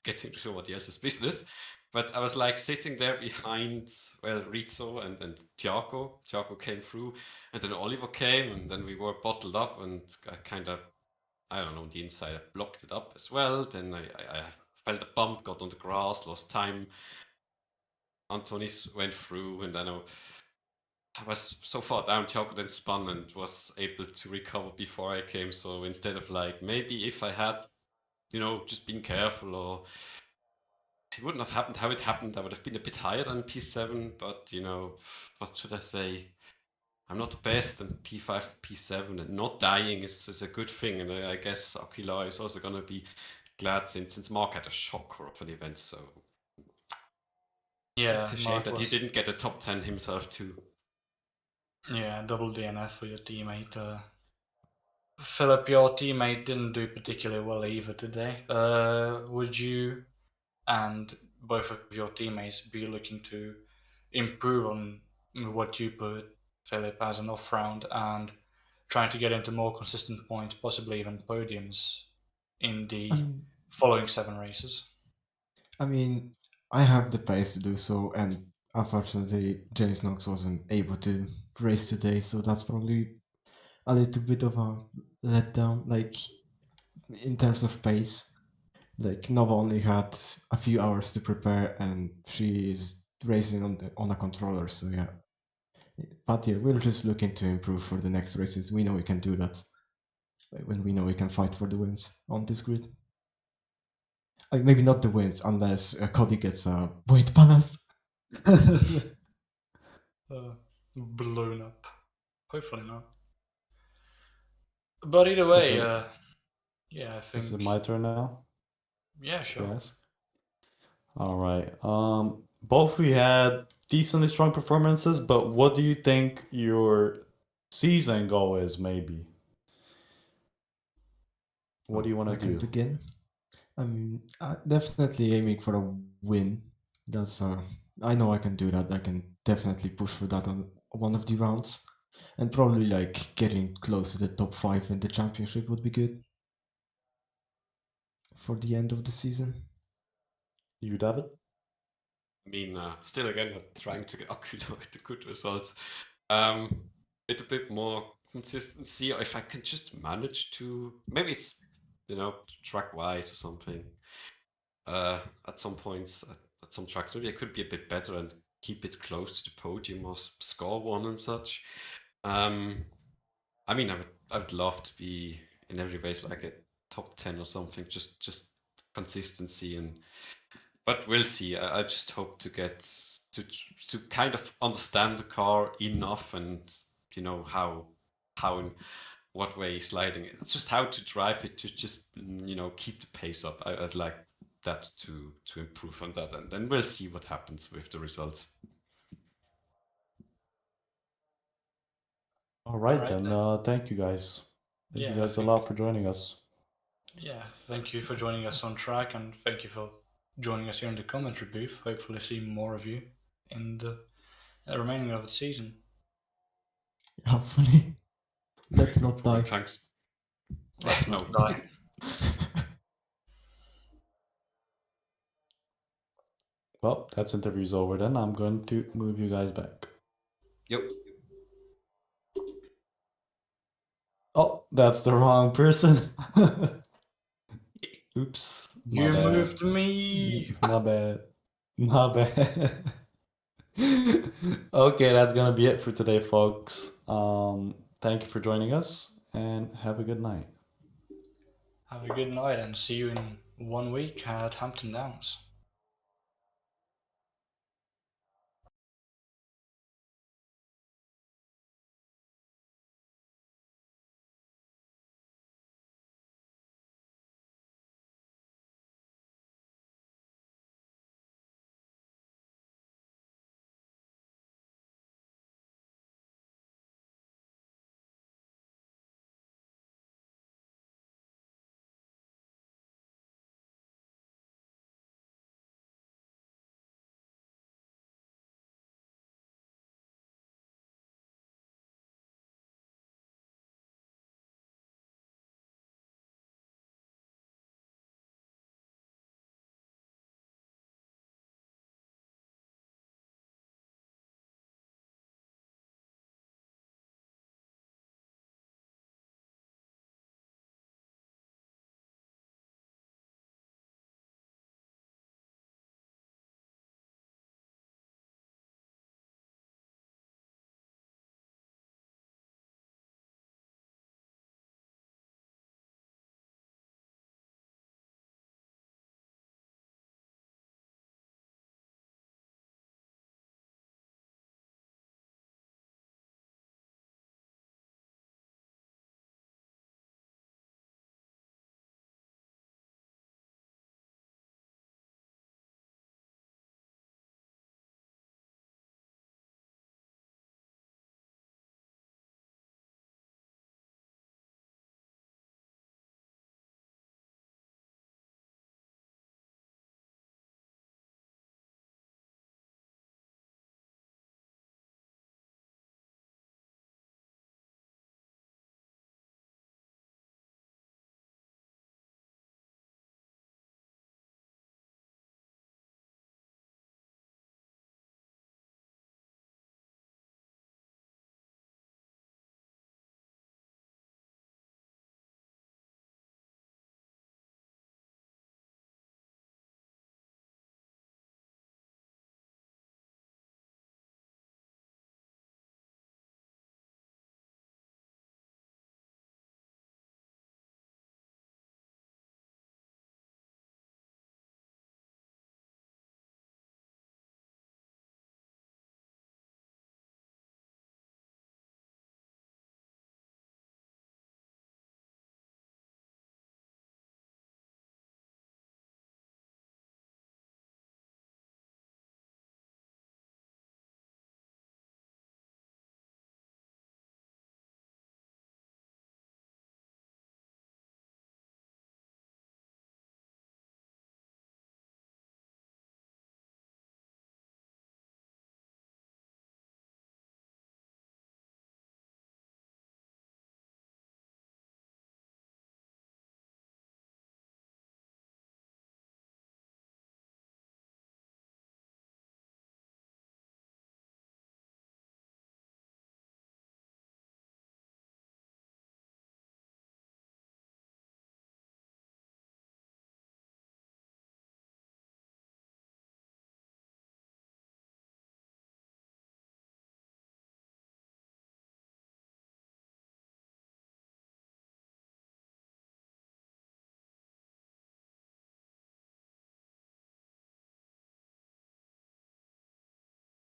Speaker 7: get into somebody else's business. But I was like sitting there behind Rizzo and Thiago. Thiago came through, and then Oliver came, and then we were bottled up, and I kind of I don't know, on the inside, I blocked it up as well. Then I felt a bump, got on the grass, lost time. Antonis went through, and then I was so far down, Thiago then spun and was able to recover before I came. So instead of like, maybe if I had, just been careful, or it wouldn't have happened how it happened, I would have been a bit higher than P7, but what should I say? I'm not the best, and P5 and P7, and not dying is a good thing. And I guess Aquila is also gonna be glad since Mark had a shocker of an event. So
Speaker 1: yeah,
Speaker 7: it's a shame
Speaker 1: Mark
Speaker 7: that he
Speaker 1: was
Speaker 7: didn't get a top 10 himself too.
Speaker 1: double DNF for your teammate. Philip, your teammate didn't do particularly well either today. Would you and both of your teammates be looking to improve on what you put, Philip, as an off round and trying to get into more consistent points, possibly even podiums in
Speaker 6: I
Speaker 1: the
Speaker 6: mean,
Speaker 1: following 7 races?
Speaker 6: I mean, I have the pace to do so, and unfortunately, James Knox wasn't able to race today, so that's probably a little bit of a letdown. Like in terms of pace, like Nova only had a few hours to prepare, and she is racing on a controller. So yeah, but yeah, we're just looking to improve for the next races. We know we can do that when we know we can fight for the wins on this grid. Maybe not the wins unless Cody gets a weight balance.
Speaker 1: Blown up. Hopefully not. But either
Speaker 2: Is
Speaker 1: way,
Speaker 2: it,
Speaker 1: yeah, I
Speaker 2: is it
Speaker 1: think.
Speaker 2: my turn now
Speaker 1: Yeah,
Speaker 2: to
Speaker 1: sure.
Speaker 2: ask? All right. Both we had decently strong performances, but what do you think your season goal is, maybe? What do you want
Speaker 6: I
Speaker 2: to
Speaker 6: can
Speaker 2: do?
Speaker 6: begin. Definitely aiming for a win. That's I know I can do that. I can definitely push for that on one of the rounds, and probably like getting close to the top 5 in the championship would be good for the end of the season.
Speaker 2: You, David?
Speaker 7: I mean, still again, trying to get Aquila with the good results. With a bit more consistency, or if I can just manage to, maybe it's, track wise or something. At some points, at some tracks, maybe I could be a bit better and keep it close to the podium or score one and such. I mean, I would love to be in every race like a top 10 or something. Just consistency and But we'll see. I just hope to get to kind of understand the car enough, and how in what way sliding it. It's just how to drive it to just keep the pace up. I'd like that to improve on that, and then we'll see what happens with the results.
Speaker 2: All right,
Speaker 1: Alright
Speaker 2: then.
Speaker 1: then.
Speaker 2: Thank you guys. Thank you
Speaker 1: Yeah, I
Speaker 2: guys a
Speaker 1: think-
Speaker 2: lot for joining us.
Speaker 1: Yeah, thank you for joining us on track, and thank you for joining us here in the commentary booth. Hopefully see more of you in the remaining of the season.
Speaker 6: Hopefully. Let's not
Speaker 7: Well,
Speaker 6: die.
Speaker 7: thanks.
Speaker 1: Let's not die.
Speaker 2: Well, that's interview's over then. I'm going to move you guys back.
Speaker 7: Yep.
Speaker 2: Oh, that's the wrong person. Oops. My
Speaker 1: You
Speaker 2: bad.
Speaker 1: moved me!
Speaker 2: My bad. My bad. Okay, that's gonna be it for today, folks. Thank you for joining us, and have a good night.
Speaker 1: Have a good night and see you in 1 week at Hampton Downs.